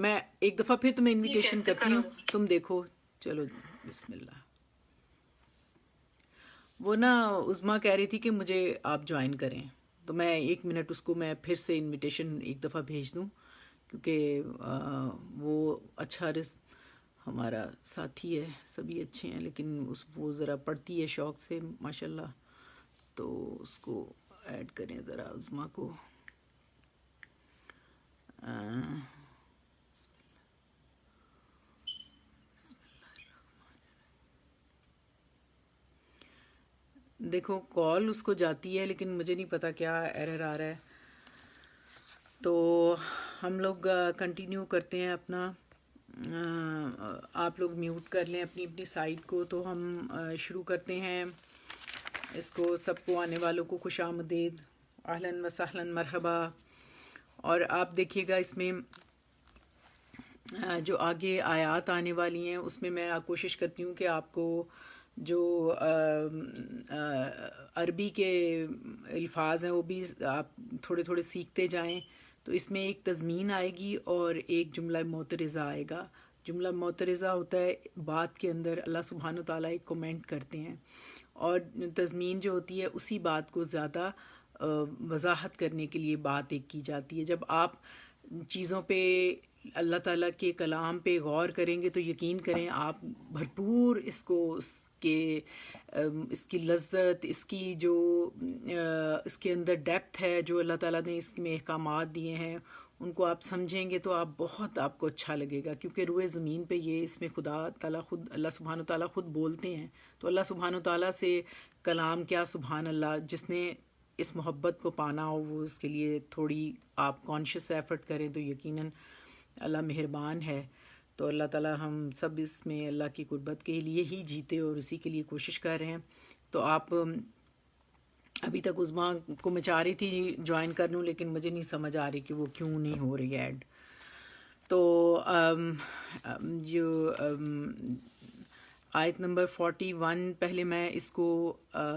میں ایک دفعہ پھر تمہیں ٹھیک ہے انویٹیشن تو کرتی ہوں، کرو. تم دیکھو. چلو بسم اللہ. وہ نا عظما کہہ رہی تھی کہ مجھے آپ جوائن کریں، تو میں 1 منٹ اس کو میں پھر سے انویٹیشن ایک دفعہ بھیج دوں، کیونکہ وہ اچھا ہمارا ساتھی ہے، سبھی اچھے ہیں، لیکن وہ ذرا پڑھتی ہے شوق سے ماشاء اللہ، تو اس کو ایڈ کریں ذرا عظما کو. دیکھو کال اس کو جاتی ہے، لیکن مجھے نہیں پتا کیا ایرر آ رہا ہے. تو ہم لوگ کنٹینیو کرتے ہیں اپنا. آپ لوگ میوٹ کر لیں اپنی اپنی سائٹ کو، تو ہم شروع کرتے ہیں اس کو. سب کو آنے والوں کو خوش آمدید، اہلاً و سہلاً، مرحبا. اور آپ دیکھیے گا اس میں جو آگے آیات آنے والی ہیں، اس میں کوشش کرتی ہوں کہ آپ کو جو عربی کے الفاظ ہیں وہ بھی آپ تھوڑے تھوڑے سیکھتے جائیں. تو اس میں ایک تضمین آئے گی اور ایک جملہ معترضہ آئے گا. جملہ معترضہ ہوتا ہے بات کے اندر اللہ سبحانہ و تعالیٰ ایک کمنٹ کرتے ہیں، اور تضمین جو ہوتی ہے اسی بات کو زیادہ وضاحت کرنے کے لیے بات ایک کی جاتی ہے. جب آپ چیزوں پہ اللہ تعالیٰ کے کلام پہ غور کریں گے تو یقین کریں آپ بھرپور اس کی لذت، اس کی جو اس کے اندر ڈیپتھ ہے جو اللہ تعالیٰ نے اس میں احکامات دیے ہیں، ان کو آپ سمجھیں گے تو آپ کو اچھا لگے گا. کیونکہ روئے زمین پہ یہ اس میں خدا تعالیٰ خود، اللہ سبحانہ و تعالیٰ خود بولتے ہیں. تو اللہ سبحانہ و تعالیٰ سے کلام کیا، سبحان اللہ، جس نے اس محبت کو پانا ہو وہ اس کے لیے تھوڑی آپ کانشیس ایفرٹ کریں تو یقیناً اللہ مہربان ہے. تو اللہ تعالیٰ ہم سب اس میں اللہ کی قربت کے لیے ہی جیتے اور اسی کے لیے کوشش کر رہے ہیں. تو آپ ابھی تک عظما کو میں چاہ رہی تھی جوائن کر لوں، لیکن مجھے نہیں سمجھ آ رہی کہ وہ کیوں نہیں ہو رہی ایڈ. تو جو آیت نمبر 41، پہلے میں اس کو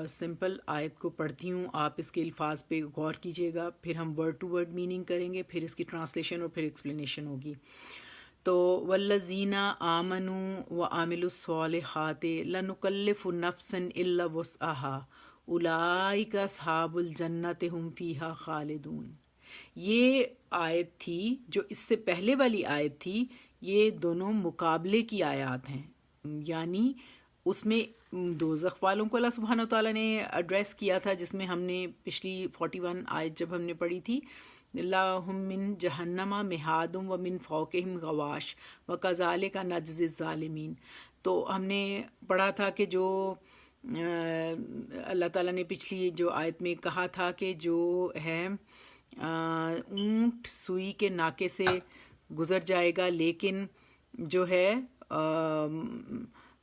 سمپل آیت کو پڑھتی ہوں، آپ اس کے الفاظ پہ غور کیجیے گا، پھر ہم ورڈ ٹو ورڈ میننگ کریں گے، پھر اس کی ٹرانسلیشن اور پھر ایکسپلینیشن ہوگی. تو والذین آمنوا وعملوا الصالحات لنکلف نفسا الا وسعها اولئک اصحاب الجنۃ هم فیہا خالدون. یہ آیت تھی جو اس سے پہلے والی آیت تھی، یہ دونوں مقابلے کی آیات ہیں. یعنی اس میں دوزخ والوں کو اللہ سبحانہ و تعالیٰ نے ایڈریس کیا تھا، جس میں ہم نے پچھلی 41 آیت جب ہم نے پڑھی تھی، لَهُم مِّن جَهَنَّمَ مِہَادٌ وَمِن فَوْقِهِمْ غَوَاشٍ وَكَذَلِكَ نَجْزِي الظَّالِمِينَ. تو ہم نے پڑھا تھا کہ جو اللہ تعالیٰ نے پچھلی جو آیت میں کہا تھا کہ جو ہے اونٹ سوئی کے ناکے سے گزر جائے گا، لیکن جو ہے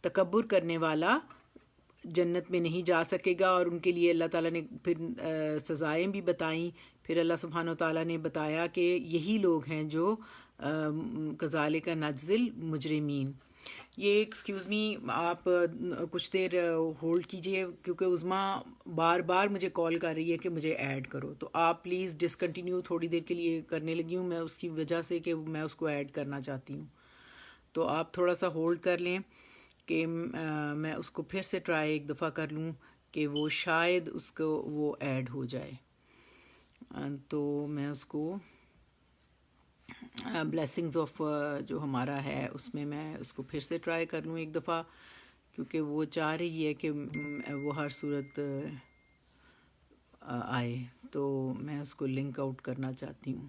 تکبر کرنے والا جنت میں نہیں جا سکے گا. اور ان کے لیے اللہ تعالیٰ نے پھر سزائیں بھی بتائیں. پھر اللہ سبحانہ و تعالیٰ نے بتایا کہ یہی لوگ ہیں جو کذالک نجزی المجرمین. یہ ایکسکیوز می، آپ کچھ دیر ہولڈ کیجئے، کیونکہ عظما بار بار مجھے کال کر رہی ہے کہ مجھے ایڈ کرو. تو آپ پلیز ڈسکنٹینیو تھوڑی دیر کے لیے کرنے لگی ہوں میں اس کی وجہ سے کہ میں اس کو ایڈ کرنا چاہتی ہوں. تو آپ تھوڑا سا ہولڈ کر لیں کہ میں اس کو پھر سے ٹرائی ایک دفعہ کر لوں کہ وہ شاید اس کو وہ ایڈ ہو جائے. تو میں اس کو بلیسنگز آف جو ہمارا ہے اس میں اس کو پھر سے ٹرائی کر لوں ایک دفعہ، کیونکہ وہ چاہ رہی ہے کہ وہ ہر صورت آئے. تو میں اس کو لنک آؤٹ کرنا چاہتی ہوں.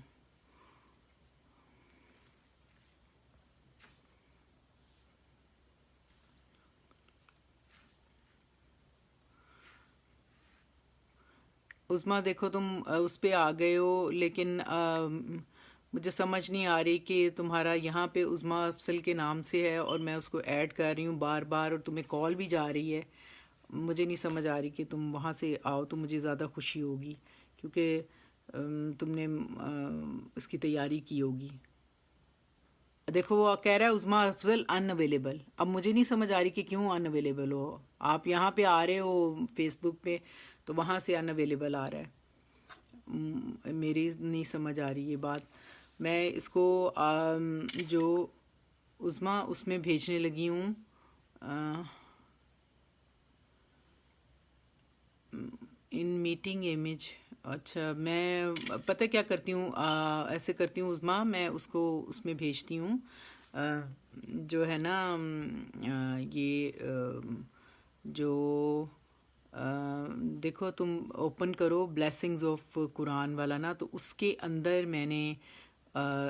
عظما دیکھو تم اس پہ آ گئے ہو، لیکن مجھے سمجھ نہیں آ رہی کہ تمہارا یہاں پہ عظما افضل کے نام سے ہے اور میں اس کو ایڈ کر رہی ہوں بار بار، اور تمہیں کال بھی جا رہی ہے. مجھے نہیں سمجھ آ رہی کہ تم وہاں سے آؤ تو مجھے زیادہ خوشی ہوگی، کیونکہ تم نے اس کی تیاری کی ہوگی. دیکھو وہ کہہ رہا ہے عظما افضل ان اویلیبل. اب مجھے نہیں سمجھ آ رہی کہ کیوں ان اویلیبل ہو. آپ یہاں پہ آ رہے ہو فیس بک پہ تو وہاں سے ان اویلیبل آ رہا ہے. میری نہیں سمجھ آ رہی یہ بات. میں اس کو جو عظما اس میں بھیجنے لگی ہوں. ان میٹنگ امیج. اچھا میں پتہ کیا کرتی ہوں، ایسے کرتی ہوں عظما، میں اس کو اس میں بھیجتی ہوں جو ہے نا یہ جو دیکھو تم اوپن کرو بلیسنگز آف قرآن والا نا، تو اس کے اندر میں نے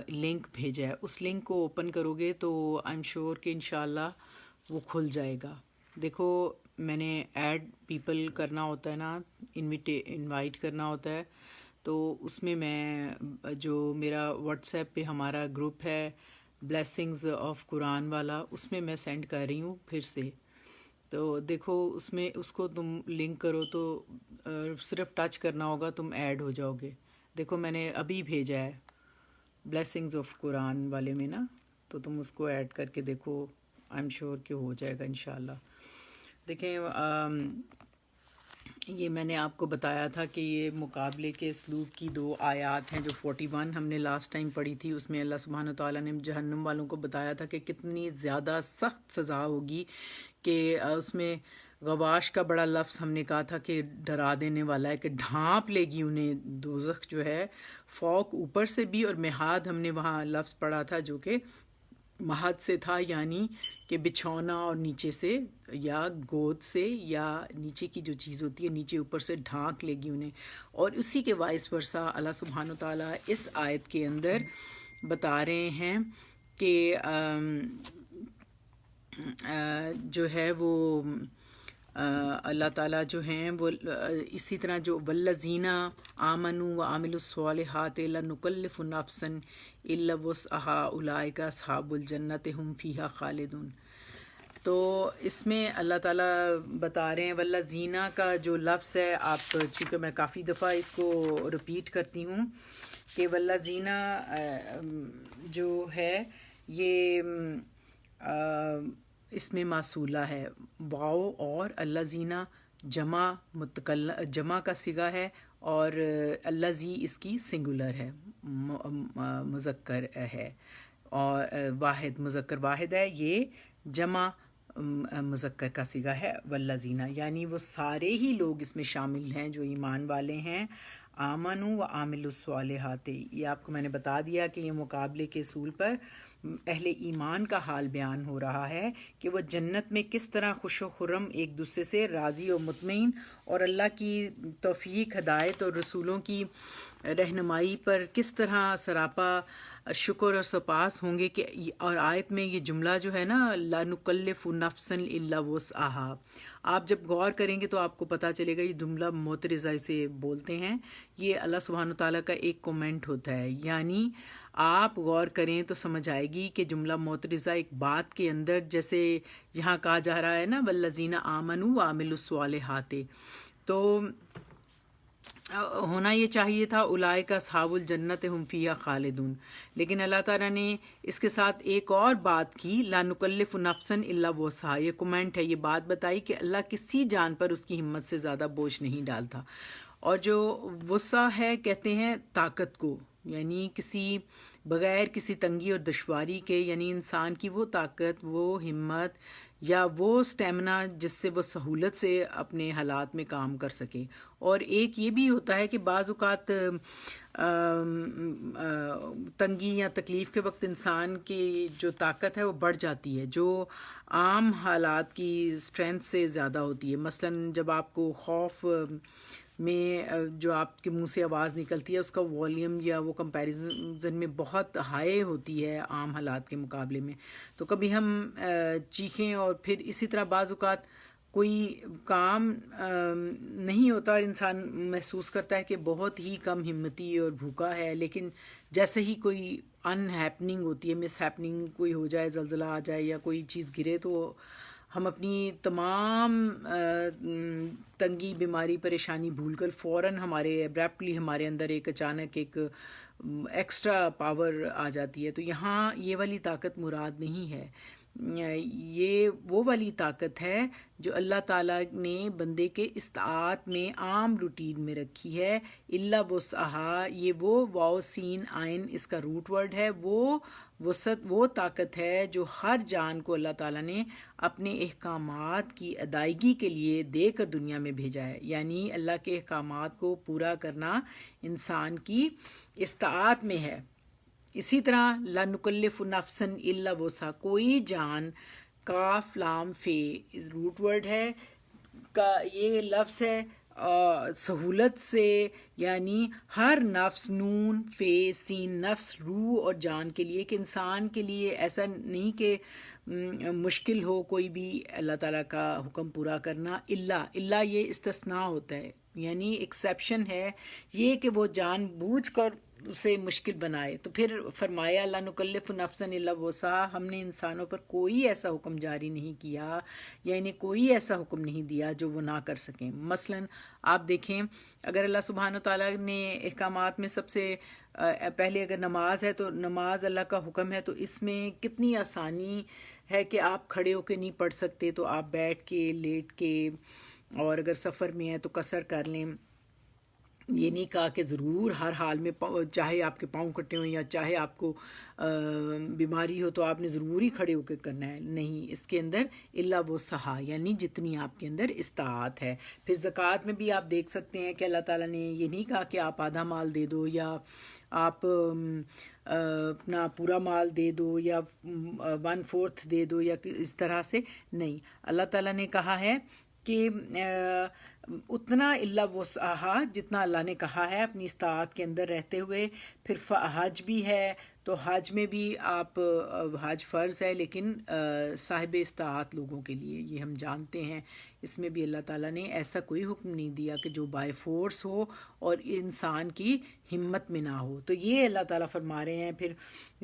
لنک بھیجا ہے. اس لنک کو اوپن کرو گے تو آئی ایم شیور کہ انشاءاللہ وہ کھل جائے گا. دیکھو میں نے ایڈ پیپل کرنا ہوتا ہے نا، انوائٹ کرنا ہوتا ہے، تو اس میں جو میرا واٹس ایپ پہ ہمارا گروپ ہے بلیسنگز آف قرآن والا، اس میں سینڈ کر رہی ہوں پھر سے. تو دیکھو اس میں اس کو تم لنک کرو تو صرف ٹچ کرنا ہوگا، تم ایڈ ہو جاؤ گے. دیکھو میں نے ابھی بھیجا ہے بلیسنگز آف قرآن والے میں نا، تو تم اس کو ایڈ کر کے دیکھو، آئی ایم شیور کہ ہو جائے گا انشاءاللہ. دیکھیں یہ میں نے آپ کو بتایا تھا کہ یہ مقابلے کے اسلوب کی 2 آیات ہیں جو 41 ہم نے لاسٹ ٹائم پڑھی تھی. اس میں اللہ سبحانہ وتعالیٰ نے جہنم والوں کو بتایا تھا کہ کتنی زیادہ سخت سزا ہوگی، کہ اس میں غواش کا بڑا لفظ ہم نے کہا تھا کہ ڈرا دینے والا ہے، کہ ڈھانپ لے گی انہیں دوزخ جو ہے، فوق اوپر سے بھی، اور مہاد ہم نے وہاں لفظ پڑھا تھا جو کہ مہد سے تھا، یعنی کہ بچھونا، اور نیچے سے یا گود سے یا نیچے کی جو چیز ہوتی ہے نیچے اوپر سے ڈھانک لے گی انہیں. اور اسی کے وائس ورثہ اللہ سبحانہ تعالیٰ اس آیت کے اندر بتا رہے ہیں کہ جو ہے وہ اللہ تعالیٰ جو ہیں وہ اسی طرح جو والذین آمنوا وعملوا الصالحات لا نکلف نفسا الا وسعها اولئک اصحاب الجنۃ هم فیہا خالدون. تو اس میں اللہ تعالیٰ بتا رہے ہیں والذین کا جو لفظ ہے، آپ چونکہ میں کافی دفعہ اس کو رپیٹ کرتی ہوں کہ والذین جو ہے یہ اس میں موصولہ ہے، واو اور الذین جمع کا صیغہ ہے، اور الذی اس کی سنگولر ہے، مذکر ہے، اور واحد مذکر واحد ہے، یہ جمع مذکر کا صیغہ ہے والذین، یعنی وہ سارے ہی لوگ اس میں شامل ہیں جو ایمان والے ہیں. آمنوا وعملوا الصالحات، یہ آپ کو میں نے بتا دیا کہ یہ مقابلے کے اصول پر اہل ایمان کا حال بیان ہو رہا ہے کہ وہ جنت میں کس طرح خوش و خرم ایک دوسرے سے راضی و مطمئن، اور اللہ کی توفیق، ہدایت اور رسولوں کی رہنمائی پر کس طرح سراپا شکر اور سپاس ہوں گے. کہ اور آیت میں یہ جملہ جو ہے نا لا نکلف نفسا الا وسعها، آپ جب غور کریں گے تو آپ کو پتہ چلے گا یہ جملہ معترضہ سے بولتے ہیں، یہ اللہ سبحانہ تعالیٰ کا ایک کومنٹ ہوتا ہے. یعنی آپ غور کریں تو سمجھ آئے گی کہ جملہ معترضہ ایک بات کے اندر، جیسے یہاں کہا جا رہا ہے نا والذین آمنوا وعملوا الصالحات، تو ہونا یہ چاہیے تھا اولئک اصحاب الجنت ہم فیہا خالدون، لیکن اللہ تعالیٰ نے اس کے ساتھ ایک اور بات کی، لا نکلف نفسا الا وسعها، یہ کومنٹ ہے، یہ بات بتائی کہ اللہ کسی جان پر اس کی ہمت سے زیادہ بوجھ نہیں ڈالتا. اور جو وسع ہے کہتے ہیں طاقت کو، یعنی کسی بغیر کسی تنگی اور دشواری کے، یعنی انسان کی وہ طاقت، وہ ہمت یا وہ سٹیمنا جس سے وہ سہولت سے اپنے حالات میں کام کر سکے. اور ایک یہ بھی ہوتا ہے کہ بعض اوقات تنگی یا تکلیف کے وقت انسان کی جو طاقت ہے وہ بڑھ جاتی ہے، جو عام حالات کی اسٹرینتھ سے زیادہ ہوتی ہے. مثلاً جب آپ کو خوف میں جو آپ کے منہ سے آواز نکلتی ہے اس کا والیوم یا وہ کمپیریزن میں بہت ہائی ہوتی ہے عام حالات کے مقابلے میں، تو کبھی ہم چیخیں. اور پھر اسی طرح بعض اوقات کوئی کام نہیں ہوتا اور انسان محسوس کرتا ہے کہ بہت ہی کم ہمتی اور بھوکا ہے، لیکن جیسے ہی کوئی ان ہیپننگ ہوتی ہے، مس ہیپننگ کوئی ہو جائے، زلزلہ آ جائے یا کوئی چیز گرے، تو ہم اپنی تمام تنگی، بیماری، پریشانی بھول کر فوراً ایبریپٹلی ہمارے اندر ایک اچانک ایک ایکسٹرا پاور آ جاتی ہے. تو یہاں یہ والی طاقت مراد نہیں ہے. یہ وہ والی طاقت ہے جو اللہ تعالیٰ نے بندے کے استطاعت میں عام روٹین میں رکھی ہے. اللہ وسعہا، یہ وہ واو سین آئن اس کا روٹ ورڈ ہے. وہ وسعت وہ طاقت ہے جو ہر جان کو اللہ تعالیٰ نے اپنے احکامات کی ادائیگی کے لیے دے کر دنیا میں بھیجا ہے. یعنی اللہ کے احکامات کو پورا کرنا انسان کی استطاعت میں ہے. اسی طرح لا نکلف نفسا الا وسعہا، کوئی جان، کاف لام فے روٹ ورڈ ہے کا یہ لفظ ہے سہولت سے، یعنی ہر نفس، نون فے سین، نفس روح اور جان کے لیے، کہ انسان کے لیے ایسا نہیں کہ مشکل ہو کوئی بھی اللہ تعالیٰ کا حکم پورا کرنا. اللہ یہ استثناء ہوتا ہے، یعنی ایکسیپشن ہے یہ کہ وہ جان بوجھ کر اسے مشکل بنائے. تو پھر فرمایا لا نکلف نفسا الا وسعہا، ہم نے انسانوں پر کوئی ایسا حکم جاری نہیں کیا یا انہیں کوئی ایسا حکم نہیں دیا جو وہ نہ کر سکیں. مثلا آپ دیکھیں، اگر اللہ سبحانہ تعالیٰ نے احکامات میں سب سے پہلے اگر نماز ہے تو نماز اللہ کا حکم ہے، تو اس میں کتنی آسانی ہے کہ آپ کھڑے ہو کے نہیں پڑھ سکتے تو آپ بیٹھ کے، لیٹ کے، اور اگر سفر میں ہیں تو قصر کر لیں. یہ نہیں کہا کہ ضرور ہر حال میں چاہے آپ کے پاؤں کٹے ہوں یا چاہے آپ کو بیماری ہو تو آپ نے ضروری کھڑے ہو کے کرنا ہے. نہیں، اس کے اندر اللہ وہ سہا، یعنی جتنی آپ کے اندر استطاعت ہے. پھر زکوٰۃ میں بھی آپ دیکھ سکتے ہیں کہ اللہ تعالیٰ نے یہ نہیں کہا کہ آپ آدھا مال دے دو یا آپ اپنا پورا مال دے دو یا 1/4 دے دو یا اس طرح سے. نہیں، اللہ تعالیٰ نے کہا ہے کہ اتنا اللہ وسعہا جتنا اللہ نے کہا ہے اپنی استطاعت کے اندر رہتے ہوئے. پھر حج بھی ہے، تو حج میں بھی آپ حج فرض ہے لیکن صاحب استطاعت لوگوں کے لیے، یہ ہم جانتے ہیں. اس میں بھی اللہ تعالیٰ نے ایسا کوئی حکم نہیں دیا کہ جو بائی فورس ہو اور انسان کی ہمت میں نہ ہو. تو یہ اللہ تعالیٰ فرما رہے ہیں. پھر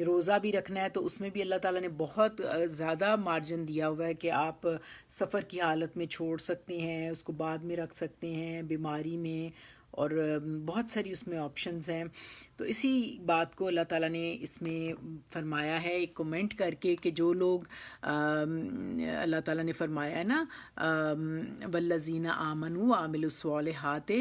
روزہ بھی رکھنا ہے تو اس میں بھی اللہ تعالیٰ نے بہت زیادہ مارجن دیا ہوا ہے کہ آپ سفر کی حالت میں چھوڑ سکتے ہیں، اس کو بعد میں رکھ سکتے ہیں، بیماری میں، اور بہت ساری اس میں آپشنز ہیں. تو اسی بات کو اللہ تعالیٰ نے اس میں فرمایا ہے ایک کومنٹ کر کے کہ جو لوگ اللہ تعالیٰ نے فرمایا ہے نا والذین آمنوا وعملوا الصالحات،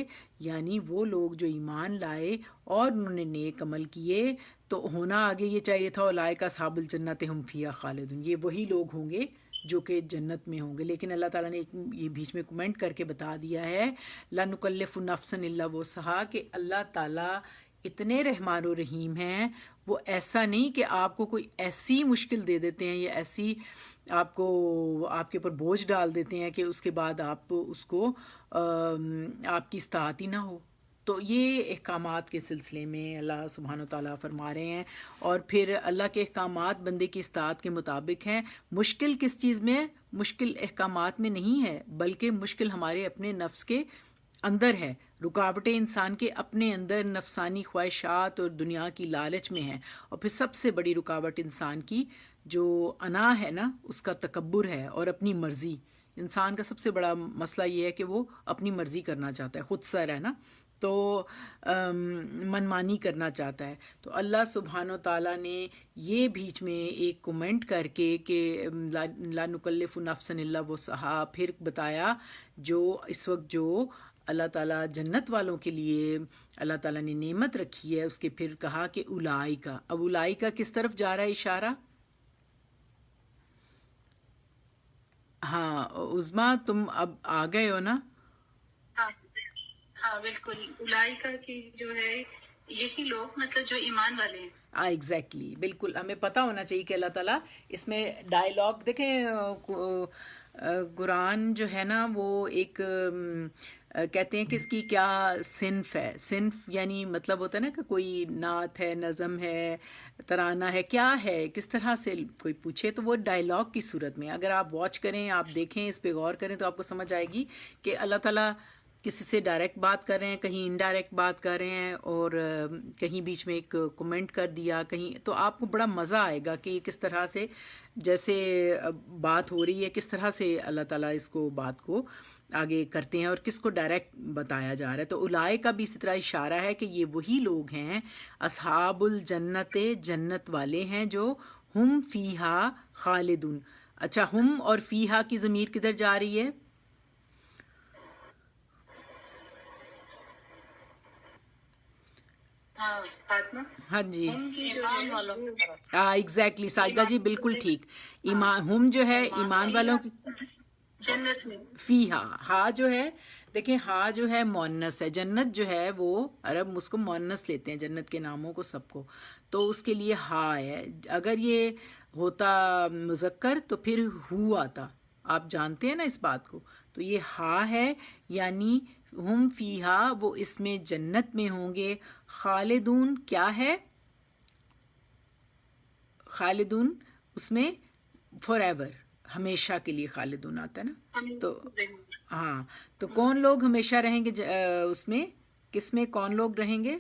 یعنی وہ لوگ جو ایمان لائے اور انہوں نے نیک عمل کیے، تو ہونا آگے یہ چاہیے تھا اولئک اصحاب الجنت هم فیہا خالدون، یہ وہی لوگ ہوں گے جو کہ جنت میں ہوں گے. لیکن اللہ تعالیٰ نے یہ بیچ میں کمنٹ کر کے بتا دیا ہے لا نکلف نفسا الا وسعہا، کہ اللہ تعالیٰ اتنے رحمان و رحیم ہیں، وہ ایسا نہیں کہ آپ کو کوئی ایسی مشکل دے دیتے ہیں یا ایسی آپ کو آپ کے اوپر بوجھ ڈال دیتے ہیں کہ اس کے بعد آپ اس کو آپ کی استطاعت ہی نہ ہو. تو یہ احکامات کے سلسلے میں اللہ سبحانہ و تعالیٰ فرما رہے ہیں. اور پھر اللہ کے احکامات بندے کی استطاعت کے مطابق ہیں. مشکل کس چیز میں؟ مشکل احکامات میں نہیں ہے، بلکہ مشکل ہمارے اپنے نفس کے اندر ہے. رکاوٹیں انسان کے اپنے اندر نفسانی خواہشات اور دنیا کی لالچ میں ہیں. اور پھر سب سے بڑی رکاوٹ انسان کی جو انا ہے نا، اس کا تکبر ہے اور اپنی مرضی. انسان کا سب سے بڑا مسئلہ یہ ہے کہ وہ اپنی مرضی کرنا چاہتا ہے، خود سر ہے نا، تو منمانی کرنا چاہتا ہے. تو اللہ سبحانہ و تعالیٰ نے یہ بیچ میں ایک کومنٹ کر کے کہ لا نکلف نفسا الا وسعہا پھر بتایا جو اس وقت جو اللہ تعالیٰ جنت والوں کے لیے اللہ تعالیٰ نے نعمت رکھی ہے، اس کے پھر کہا کہ اولئکا. اب اولئکا کس طرف جا رہا ہے اشارہ؟ ہاں عظما، تم اب آ گئے ہو نا؟ ہاں ہاں بالکل، اولئک کی جو ہے یہی لوگ مطلب جو ایمان والے ہیں. ایگزیکٹلی، بالکل ہمیں پتہ ہونا چاہیے کہ اللہ تعالیٰ اس میں ڈائلاگ دیکھیں. قرآن جو ہے نا وہ ایک کہتے ہیں کہ اس کی کیا صنف ہے. صنف یعنی مطلب ہوتا ہے نا کہ کوئی نعت ہے، نظم ہے، ترانہ ہے، کیا ہے، کس طرح سے کوئی پوچھے تو وہ ڈائلاگ کی صورت میں. اگر آپ واچ کریں، آپ دیکھیں، اس پہ غور کریں تو آپ کو سمجھ آئے گی کہ اللہ تعالیٰ کسی سے ڈائریکٹ بات کر رہے ہیں، کہیں انڈائریکٹ بات کر رہے ہیں، اور کہیں بیچ میں ایک کمنٹ کر دیا کہیں. تو آپ کو بڑا مزہ آئے گا کہ کس طرح سے جیسے بات ہو رہی ہے، کس طرح سے اللہ تعالیٰ اس کو بات کو آگے کرتے ہیں اور کس کو ڈائریکٹ بتایا جا رہا ہے. تو اولائے کا بھی اسی طرح اشارہ ہے کہ یہ وہی لوگ ہیں اصحاب الجنت، جنت والے ہیں جو ہم فیہا خالدون. اچھا ہم اور فیہا کی ضمیر کدھر جا رہی ہے؟ ہاں فاطمہ، ہاں جی ہم کی جو ایمان ہے والوں کی طرف. ایگزیکٹلی ساجدہ جی بالکل ٹھیک. ایمان ہم جو ہے ایمان والوں کی جنت میں فیہا، ہا جو ہے دیکھیں ہا جو ہے مونس ہے. جنت جو ہے وہ عرب اس کو مونس لیتے ہیں جنت کے ناموں کو سب کو، تو اس کے لیے ہا ہے. اگر یہ ہوتا مذکر تو پھر ہو آتا، آپ جانتے ہیں نا اس بات کو. تو یہ ہا ہے یعنی ہم فیہا، وہ اس میں جنت میں ہوں گے. خالدون کیا ہے؟ خالدون اس میں فار ایور، ہمیشہ کے لیے خالدون آتا ہے نا. ہم تو رہیں گے. ہاں، تو کون لوگ ہمیشہ رہیں گے اس میں؟ کس میں کون لوگ رہیں گے؟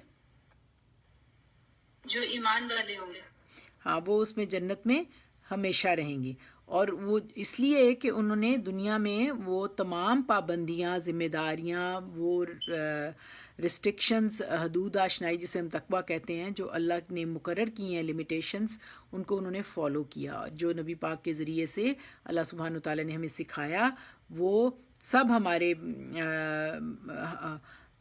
جو ایمان والے ہوں گے. ہاں وہ اس میں جنت میں ہمیشہ رہیں گی. اور وہ اس لیے کہ انہوں نے دنیا میں وہ تمام پابندیاں، ذمہ داریاں، وہ ریسٹرکشنز، حدود آشنائی جسے ہم تقویٰ کہتے ہیں، جو اللہ نے مقرر کی ہیں لمیٹیشنز، ان کو انہوں نے فالو کیا. جو نبی پاک کے ذریعے سے اللہ سبحانہ وتعالیٰ نے ہمیں سکھایا، وہ سب ہمارے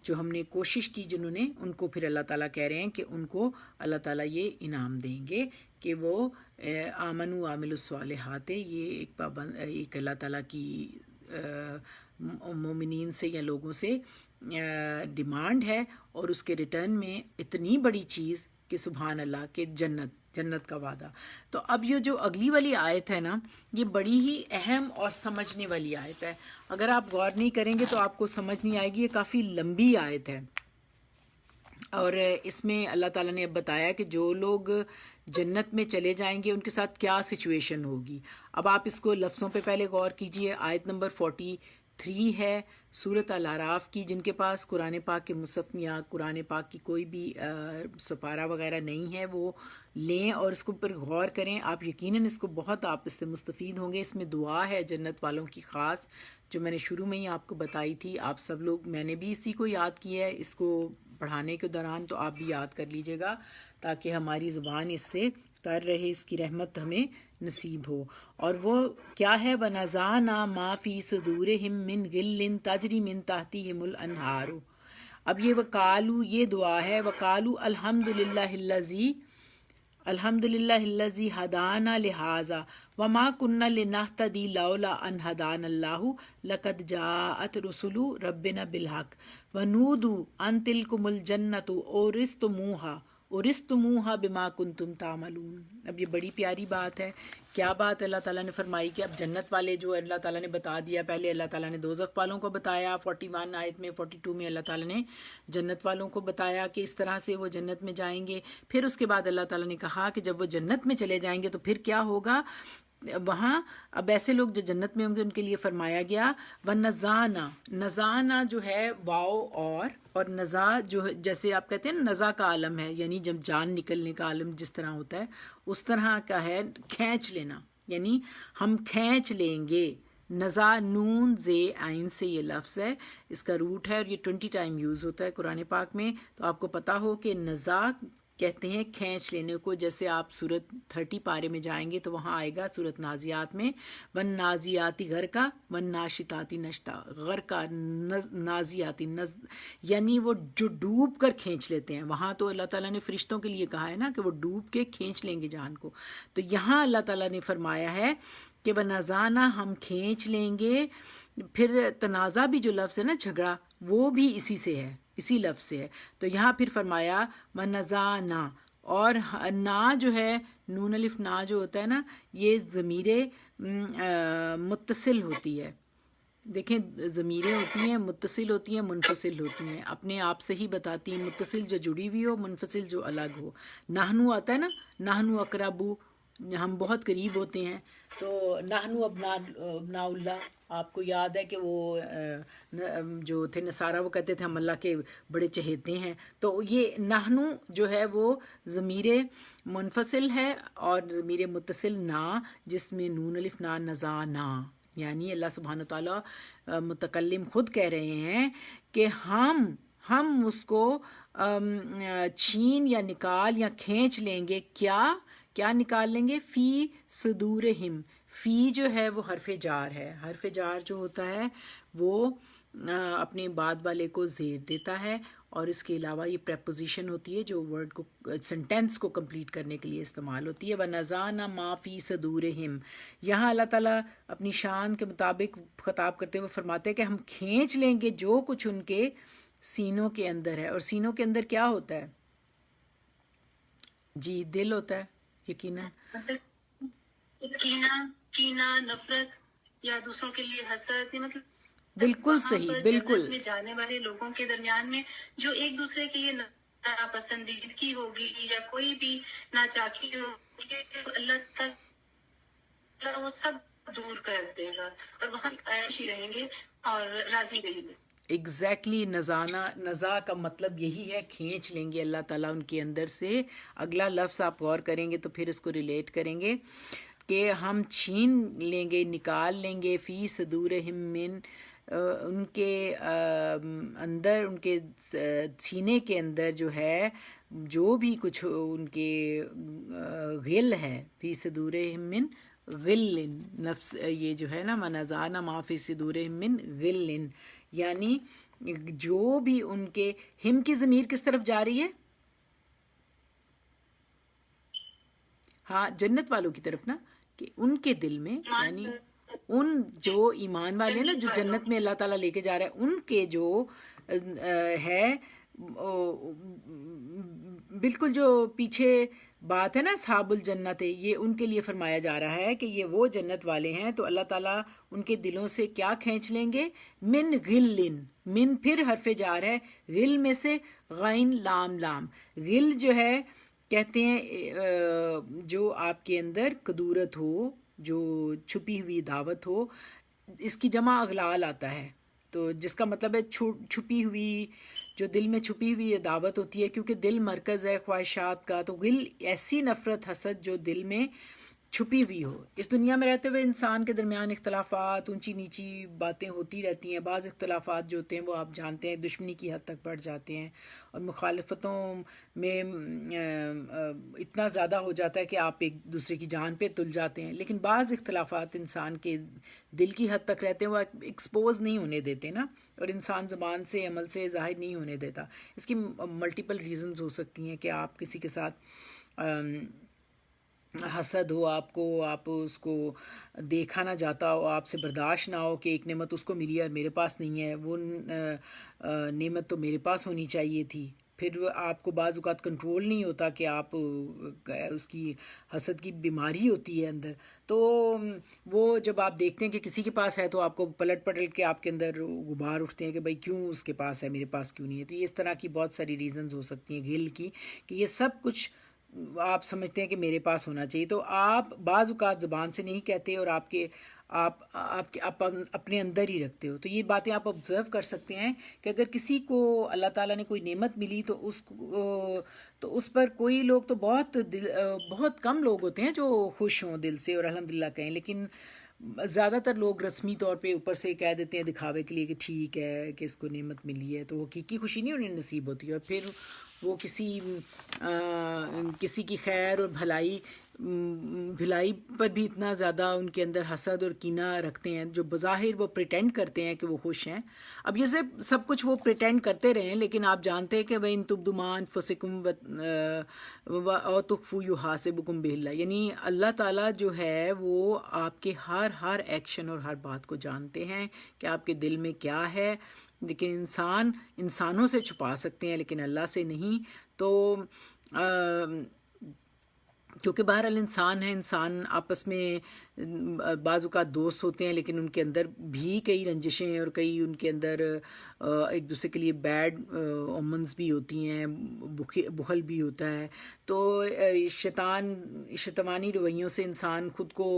جو ہم نے کوشش کی جنہوں نے، ان کو پھر اللہ تعالیٰ کہہ رہے ہیں کہ ان کو اللہ تعالیٰ یہ انعام دیں گے کہ وہ آمن و عامل الصالحات. یہ ایک اللہ تعالیٰ کی مومنین سے یا لوگوں سے ڈیمانڈ ہے، اور اس کے ریٹرن میں اتنی بڑی چیز کہ سبحان اللہ کہ جنت کا وعدہ. تو اب یہ جو اگلی والی آیت ہے نا، یہ بڑی ہی اہم اور سمجھنے والی آیت ہے. اگر آپ غور نہیں کریں گے تو آپ کو سمجھ نہیں آئے گی. یہ کافی لمبی آیت ہے، اور اس میں اللہ تعالیٰ نے اب بتایا کہ جو لوگ جنت میں چلے جائیں گے ان کے ساتھ کیا سچویشن ہوگی. اب آپ اس کو لفظوں پہ پہلے غور کیجئے. آیت نمبر 43 ہے سورۃ الاعراف کی. جن کے پاس قرآن پاک کے مصحف یا قرآن پاک کی کوئی بھی سپارہ وغیرہ نہیں ہے وہ لیں اور اس کو پر غور کریں. آپ یقیناً اس کو بہت آپ اس سے مستفید ہوں گے. اس میں دعا ہے جنت والوں کی خاص، جو میں نے شروع میں ہی آپ کو بتائی تھی. آپ سب لوگ، میں نے بھی اسی کو یاد کیا ہے اس کو پڑھانے کے دوران، تو آپ بھی یاد کر لیجئے گا تاکہ ہماری زبان اس سے تر رہے، اس کی رحمت ہمیں نصیب ہو. اور وہ کیا ہے؟ وَنَزَعْنَا مَا فِي صُدُورِهِم مِّن غِلٍّ تَجْرِي مِن تَحْتِهِمُ الْأَنْهَارُ. اب یہ وقالو، یہ دعا ہے. وقالو الحمد للہ الذی ہدانا لہذا وما کننا لنہتدی لولا ان ہدانا اللہ لقد جاءت رسل ربنا بالحق ونودوا ان تلکم الجنۃ اورثتموها بما کنتم تعملون. اب یہ بڑی پیاری بات ہے. کیا بات اللہ تعالیٰ نے فرمائی کہ اب جنت والے جو اللہ تعالیٰ نے بتا دیا. پہلے اللہ تعالیٰ نے دوزخ والوں کو بتایا 41 آیت میں، 42 میں اللہ تعالیٰ نے جنت والوں کو بتایا کہ اس طرح سے وہ جنت میں جائیں گے. پھر اس کے بعد اللہ تعالیٰ نے کہا کہ جب وہ جنت میں چلے جائیں گے تو پھر کیا ہوگا وہاں. اب ایسے لوگ جو جنت میں ہوں گے ان کے لیے فرمایا گیا وَنَزَعْنَا. نزانا جو ہے واو اور نزا جو جیسے آپ کہتے ہیں نزا کا عالم ہے، یعنی جب جان نکلنے کا عالم جس طرح ہوتا ہے اس طرح کا ہے کھینچ لینا، یعنی ہم کھینچ لیں گے. نزا نون زے عین سے یہ لفظ ہے، اس کا روٹ ہے اور یہ 20 ٹائم یوز ہوتا ہے قرآن پاک میں. تو آپ کو پتا ہو کہ نزا کہتے ہیں کھینچ لینے کو. جیسے آپ سورت 30 پارے میں جائیں گے تو وہاں آئے گا سورت نازیات میں ون نازیاتی غرقا ون ناشطاتی نشتا. غرقا نازیاتی یعنی وہ جو ڈوب کر کھینچ لیتے ہیں. وہاں تو اللہ تعالیٰ نے فرشتوں کے لیے کہا ہے نا کہ وہ ڈوب کے کھینچ لیں گے جان کو. تو یہاں اللہ تعالیٰ نے فرمایا ہے کہ وَنَزَعْنَا ہم کھینچ لیں گے. پھر تنازع بھی جو لفظ ہے نا جھگڑا، وہ بھی اسی سے ہے، اسی لفظ سے ہے. تو یہاں پھر فرمایا وَنَزَعْنَا. اور نا جو ہے نون الف نا جو ہوتا ہے نا، یہ ضمیر متصل ہوتی ہے. دیکھیں ضمیریں ہوتی ہیں متصل ہوتی ہیں منفصل ہوتی ہیں، اپنے آپ سے ہی بتاتی ہیں. متصل جو جڑی ہوئی ہو، منفصل جو الگ ہو. نحنو آتا ہے نا، نحنو اقربو، ہم بہت قریب ہوتے ہیں. تو نحنو ابناء اللہ، آپ کو یاد ہے کہ وہ جو تھے نصارہ وہ کہتے تھے ہم اللہ کے بڑے چہیتے ہیں. تو یہ نحنو جو ہے وہ ضمیر منفصل ہے اور ضمیر متصل نا، جس میں نون الف نا نزانا، یعنی اللہ سبحانہ تعالیٰ متکلم خود کہہ رہے ہیں کہ ہم اس کو چھین یا نکال یا کھینچ لیں گے. کیا کیا نکال لیں گے؟ فی صدورہم. فی جو ہے وہ حرف جار ہے. حرف جار جو ہوتا ہے وہ اپنے بعد والے کو زیر دیتا ہے، اور اس کے علاوہ یہ پریپوزیشن ہوتی ہے جو ورڈ کو سنٹینس کو کمپلیٹ کرنے کے لیے استعمال ہوتی ہے. وَنَزَعْنَا مَا فِي صُدُورِهِمْ. یہاں اللہ تعالیٰ اپنی شان کے مطابق خطاب کرتے ہوئے فرماتے ہیں کہ ہم کھینچ لیں گے جو کچھ ان کے سینوں کے اندر ہے. اور سینوں کے اندر کیا ہوتا ہے؟ جی دل ہوتا ہے یقیناً. مطلب کینہ، نفرت یا دوسروں کے لیے حسد، یہ مطلب بالکل وہاں صحیح، پر بالکل. جنت میں جانے والے لوگوں کے درمیان میں جو ایک دوسرے کے لیے ناپسندیدگی ہوگی یا کوئی بھی ناچاکی ہوگی، اللہ تعالیٰ وہ سب دور کر دے گا اور وہاں عیش ہی رہیں گے اور راضی رہیں گے. ایگزیکٹلی. نزا کا مطلب یہی ہے، کھینچ لیں گے اللہ تعالیٰ ان کے اندر سے. اگلا لفظ آپ غور کریں گے تو پھر اس کو ریلیٹ کریں گے کہ ہم چھین لیں گے، نکال لیں گے فی صدورہم من، ان کے اندر، ان کے سینے کے اندر جو ہے جو بھی کچھ ان کے غل ہے. فی صدورہم من غل، نفس یہ جو ہے نا، وَنَزَعْنَا مَا فِي صُدُورِهِم مِّن غِلٍّ، یعنی جو بھی ان کے، ہم کی ضمیر کس طرف جا رہی ہے؟ ہاں جنت والوں کی طرف نا، کہ ان کے دل میں، یعنی ان جو ایمان والے ہیں نا، جو جنت میں اللہ تعالیٰ لے کے جا رہا ہے، ان کے جو ہے بالکل جو پیچھے بات ہے نا اصحاب الجنت، یہ ان کے لیے فرمایا جا رہا ہے کہ یہ وہ جنت والے ہیں. تو اللہ تعالیٰ ان کے دلوں سے کیا کھینچ لیں گے؟ من غل. من پھر حرف جار ہے، غل میں سے غین لام لام. غل جو ہے کہتے ہیں جو آپ کے اندر قدورت ہو، جو چھپی ہوئی دعوت ہو، اس کی جمع اغلال آتا ہے. تو جس کا مطلب ہے چھپی ہوئی، جو دل میں چھپی ہوئی دعوت ہوتی ہے، کیونکہ دل مرکز ہے خواہشات کا. تو غل ایسی نفرت، حسد جو دل میں چھپی ہوئی ہو. اس دنیا میں رہتے ہوئے انسان کے درمیان اختلافات، اونچی نیچی باتیں ہوتی رہتی ہیں. بعض اختلافات جو ہوتے ہیں وہ آپ جانتے ہیں دشمنی کی حد تک بڑھ جاتے ہیں، اور مخالفتوں میں اتنا زیادہ ہو جاتا ہے کہ آپ ایک دوسرے کی جان پہ تل جاتے ہیں. لیکن بعض اختلافات انسان کے دل کی حد تک رہتے ہیں، وہ ایکسپوز نہیں ہونے دیتے نا، اور انسان زبان سے، عمل سے ظاہر نہیں ہونے دیتا. اس کی ملٹیپل ریزنز ہو سکتی ہیں کہ آپ کسی کے ساتھ حسد ہو آپ کو، آپ اس کو دیکھا نہ جاتا ہو، آپ سے برداشت نہ ہو کہ ایک نعمت اس کو ملی ہے اور میرے پاس نہیں ہے، وہ نعمت تو میرے پاس ہونی چاہیے تھی. پھر آپ کو بعض اوقات کنٹرول نہیں ہوتا کہ آپ اس کی حسد کی بیماری ہوتی ہے اندر. تو وہ جب آپ دیکھتے ہیں کہ کسی کے پاس ہے تو آپ کو پلٹ کے آپ کے اندر غبار اٹھتے ہیں کہ بھائی کیوں اس کے پاس ہے، میرے پاس کیوں نہیں ہے. تو یہ اس طرح کی بہت ساری ریزنز ہو سکتی ہیں غل کی، کہ یہ سب کچھ آپ سمجھتے ہیں کہ میرے پاس ہونا چاہیے. تو آپ بعض اوقات زبان سے نہیں کہتے اور آپ اپنے اندر ہی رکھتے ہو. تو یہ باتیں آپ آبزرو کر سکتے ہیں کہ اگر کسی کو اللہ تعالیٰ نے کوئی نعمت ملی تو اس پر کوئی لوگ تو بہت کم لوگ ہوتے ہیں جو خوش ہوں دل سے اور الحمدللہ کہیں، لیکن زیادہ تر لوگ رسمی طور پہ اوپر سے کہہ دیتے ہیں دکھاوے کے لیے کہ ٹھیک ہے کہ اس کو نعمت ملی ہے، تو وہ حقیقی خوشی نہیں انہیں نصیب ہوتی. اور پھر وہ کسی کی خیر اور بھلائی پر بھی اتنا زیادہ ان کے اندر حسد اور کینہ رکھتے ہیں، جو بظاہر وہ پریٹینڈ کرتے ہیں کہ وہ خوش ہیں. اب یہ سب کچھ وہ پریٹینڈ کرتے رہے ہیں، لیکن آپ جانتے ہیں کہ بھائی ان تبدوا ما انفسکم او تخفوا یحاسبکم بہ اللہ، یعنی اللہ تعالیٰ جو ہے وہ آپ کے ہر ایکشن اور ہر بات کو جانتے ہیں کہ آپ کے دل میں کیا ہے. لیکن انسانوں سے چھپا سکتے ہیں لیکن اللہ سے نہیں. تو کیونکہ بہرحال انسان ہے، انسان آپس میں بعض اوقات دوست ہوتے ہیں لیکن ان کے اندر بھی کئی رنجشیں اور کئی ان کے اندر ایک دوسرے کے لیے بیڈ اومنز بھی ہوتی ہیں، بخل بھی ہوتا ہے. تو شیطانی رویوں سے انسان خود کو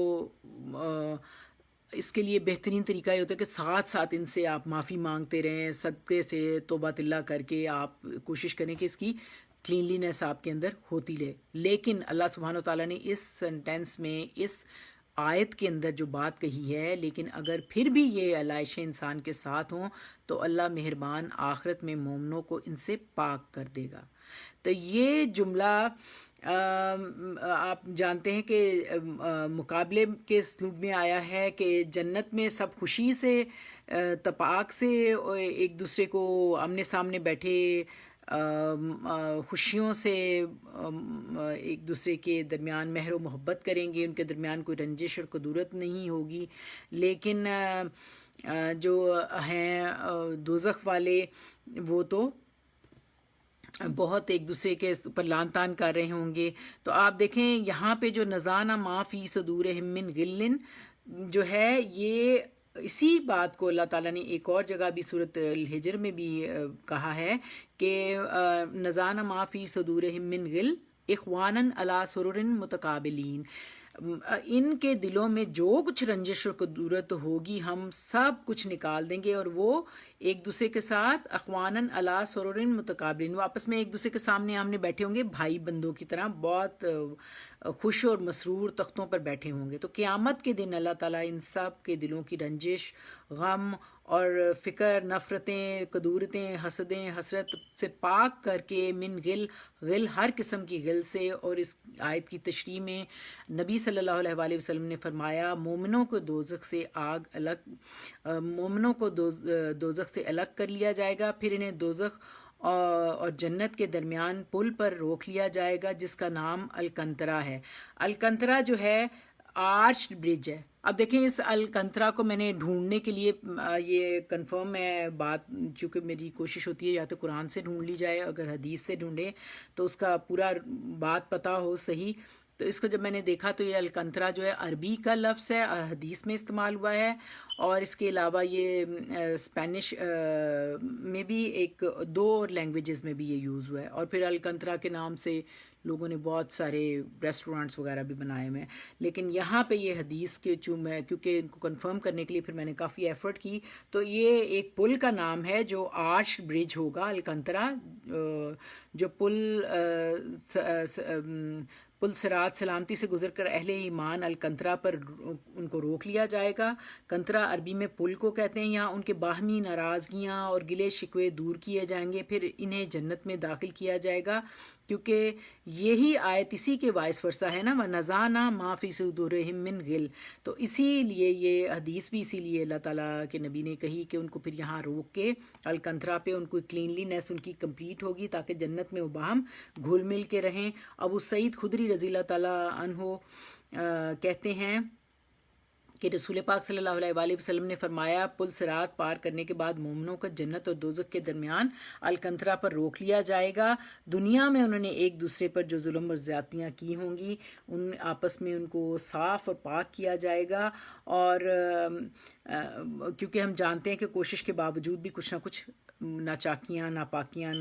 اس کے لیے بہترین طریقہ یہ ہوتا ہے کہ ساتھ ان سے آپ معافی مانگتے رہیں، صدقے سے توبہ اللہ کر کے آپ کوشش کریں کہ اس کی کلینلینس آپ کے اندر ہوتی رہے. لیکن اللہ سبحانہ و تعالیٰ نے اس سینٹینس میں، اس آیت کے اندر جو بات کہی ہے، لیکن اگر پھر بھی یہ علائشیں انسان کے ساتھ ہوں تو اللہ مہربان آخرت میں مومنوں کو ان سے پاک کر دے گا. تو یہ جملہ آپ جانتے ہیں کہ مقابلے کے اسلوب میں آیا ہے کہ جنت میں سب خوشی سے تپاک سے ایک دوسرے کو آمنے سامنے بیٹھے خوشیوں سے ایک دوسرے کے درمیان مہر و محبت کریں گے، ان کے درمیان کوئی رنجش اور کدورت نہیں ہوگی. لیکن جو ہیں دوزخ والے وہ تو بہت ایک دوسرے کے اوپر لان تان کر رہے ہوں گے. تو آپ دیکھیں یہاں پہ جو نزانا ما فی صدورہم من غل جو ہے، یہ اسی بات کو اللہ تعالیٰ نے ایک اور جگہ بھی صورت الحجر میں بھی کہا ہے کہ نزانا ما فی صدورہم من غل اخوانا علی سرر متقابلین، ان کے دلوں میں جو کچھ رنجش اور کدورت ہوگی ہم سب کچھ نکال دیں گے، اور وہ ایک دوسرے کے ساتھ اخواناً علی سرر متقابلین، وہ آپس میں ایک دوسرے کے سامنے آمنے بیٹھے ہوں گے بھائی بندوں کی طرح، بہت خوش اور مسرور تختوں پر بیٹھے ہوں گے. تو قیامت کے دن اللہ تعالیٰ ان سب کے دلوں کی رنجش، غم اور فکر، نفرتیں، کدورتیں، حسدیں، حسرت سے پاک کر کے من غل ہر قسم کی غل سے. اور اس آیت کی تشریح میں نبی صلی اللہ علیہ وآلہ وسلم نے فرمایا مومنوں کو دوزخ سے مومنوں کو دوزخ سے الگ کر لیا جائے گا، پھر انہیں دوزخ اور جنت کے درمیان پل پر روک لیا جائے گا جس کا نام الکنترا ہے. الکنترا جو ہے آرچ برج ہے. اب دیکھیں اس الکنترا کو میں نے ڈھونڈنے کے لیے یہ کنفرم ہے بات، چونکہ میری کوشش ہوتی ہے یا تو قرآن سے ڈھونڈ لی جائے، اگر حدیث سے ڈھونڈیں تو اس کا پورا بات پتہ ہو صحیح. تو اس کو جب میں نے دیکھا تو یہ الکنترا جو ہے عربی کا لفظ ہے، حدیث میں استعمال ہوا ہے، اور اس کے علاوہ یہ اسپینش میں بھی ایک دو اور لینگویجز میں بھی یہ یوز ہوا ہے. اور پھر الکنترا کے نام سے لوگوں نے بہت سارے ریسٹورانٹس وغیرہ بھی بنائے ہوئے ہیں. لیکن یہاں پہ یہ حدیث کے کیونکہ ان کو کنفرم کرنے کے لیے پھر میں نے کافی ایفرٹ کی، تو یہ ایک پل کا نام ہے جو آرچ برج ہوگا الکنترا، جو پل صراط سلامتی سے گزر کر اہل ایمان الکنترا پر ان کو روک لیا جائے گا. کنترا عربی میں پل کو کہتے ہیں. یہاں ان کے باہمی ناراضگیاں اور گلے شکوے دور کیے جائیں گے، پھر انہیں جنت میں داخل کیا جائے گا، کیونکہ یہی آیت اسی کے وائس ورثہ ہے نا، وَنَزَعْنَا مَا فِي صُدُورِهِم مِّن غِلٍّ. تو اسی لیے یہ حدیث بھی اسی لیے اللہ تعالیٰ کے نبی نے کہی کہ ان کو پھر یہاں روک کے الکنترا پہ ان کو کلینلی نیس ان کی کمپلیٹ ہوگی تاکہ جنت میں وہ باہم گھل مل کے رہیں. ابو سعید خدری رضی اللہ تعالیٰ عنہ کہتے ہیں کہ رسول پاک صلی اللہ علیہ وآلہ وسلم نے فرمایا پل صراط پار کرنے کے بعد مومنوں کا جنت اور دوزخ کے درمیان الکنترا پر روک لیا جائے گا. دنیا میں انہوں نے ایک دوسرے پر جو ظلم اور زیادتیاں کی ہوں گی ان آپس میں ان کو صاف اور پاک کیا جائے گا. اور کیونکہ ہم جانتے ہیں کہ کوشش کے باوجود بھی کچھ نہ کچھ ناچاکیاں، ناپاکیاں،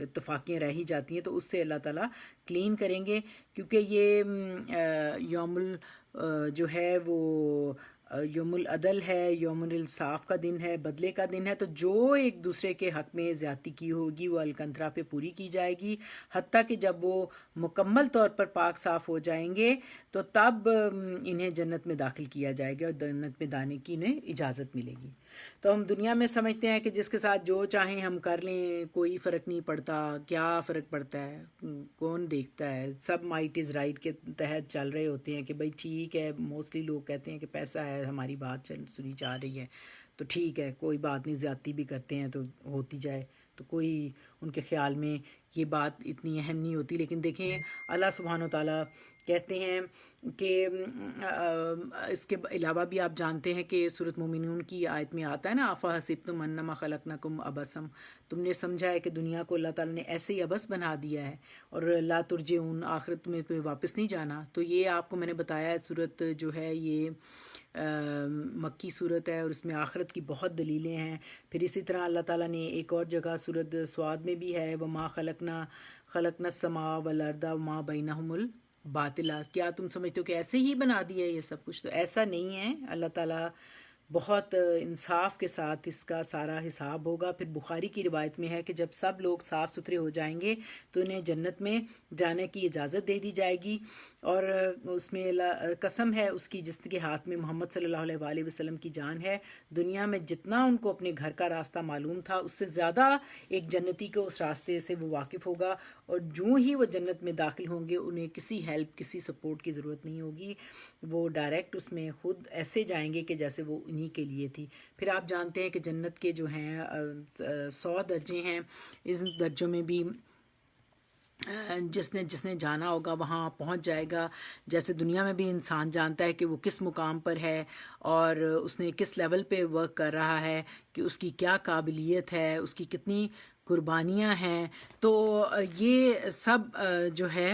اتفاقیاں رہ ہی جاتی ہیں، تو اس سے اللہ تعالیٰ کلین کریں گے. کیونکہ یہ یوم جو ہے وہ یوم العدل ہے، یوم الانصاف کا دن ہے، بدلے کا دن ہے. تو جو ایک دوسرے کے حق میں زیادتی کی ہوگی وہ الکنترا پہ پوری کی جائے گی، حتیٰ کہ جب وہ مکمل طور پر پاک صاف ہو جائیں گے تو تب انہیں جنت میں داخل کیا جائے گا اور جنت میں دانے کی انہیں اجازت ملے گی. تو ہم دنیا میں سمجھتے ہیں کہ جس کے ساتھ جو چاہیں ہم کر لیں، کوئی فرق نہیں پڑتا. کیا فرق پڑتا ہے؟ کون دیکھتا ہے؟ سب مائٹ از رائٹ کے تحت چل رہے ہوتے ہیں کہ بھائی ٹھیک ہے. موسٹلی لوگ کہتے ہیں کہ پیسہ ہے، ہماری بات سنی جا رہی ہے تو ٹھیک ہے، کوئی بات نہیں، زیادتی بھی کرتے ہیں تو ہوتی جائے. تو کوئی ان کے خیال میں یہ بات اتنی اہم نہیں ہوتی. لیکن دیکھیں اللہ سبحانہ و تعالیٰ کہتے ہیں کہ اس کے علاوہ بھی آپ جانتے ہیں کہ سورۃ مومنون کی آیت میں آتا ہے نا، افحسبتم انما خلقناکم عبثا، تم نے سمجھا ہے کہ دنیا کو اللہ تعالیٰ نے ایسے ہی عبث بنا دیا ہے اور لا ترجعون، آخرت میں پہ واپس نہیں جانا. تو یہ آپ کو میں نے بتایا ہے صورت جو ہے یہ مکی صورت ہے اور اس میں آخرت کی بہت دلیلیں ہیں. پھر اسی طرح اللہ تعالیٰ نے ایک اور جگہ صورت سواد میں بھی ہے وما خلقنا السماء والارض وما بینہم الباطل. کیا تم سمجھتے ہو کہ ایسے ہی بنا دیا ہے یہ سب کچھ؟ تو ایسا نہیں ہے. اللہ تعالیٰ بہت انصاف کے ساتھ اس کا سارا حساب ہوگا. پھر بخاری کی روایت میں ہے کہ جب سب لوگ صاف ستھرے ہو جائیں گے تو انہیں جنت میں جانے کی اجازت دے دی جائے گی اور اس میں قسم ہے اس کی جس کے ہاتھ میں محمد صلی اللہ علیہ وآلہ وسلم کی جان ہے، دنیا میں جتنا ان کو اپنے گھر کا راستہ معلوم تھا اس سے زیادہ ایک جنتی کو اس راستے سے وہ واقف ہوگا، اور جو ہی وہ جنت میں داخل ہوں گے انہیں کسی ہیلپ کسی سپورٹ کی ضرورت نہیں ہوگی، وہ ڈائریکٹ اس میں خود ایسے جائیں گے کہ جیسے وہ انہی کے لیے تھی۔ پھر آپ جانتے ہیں کہ جنت کے جو ہیں 100 درجے ہیں، اس درجوں میں بھی جس نے جانا ہوگا وہاں پہنچ جائے گا، جیسے دنیا میں بھی انسان جانتا ہے کہ وہ کس مقام پر ہے اور اس نے کس لیول پہ ورک کر رہا ہے، کہ اس کی کیا قابلیت ہے، اس کی کتنی قربانیاں ہیں، تو یہ سب جو ہے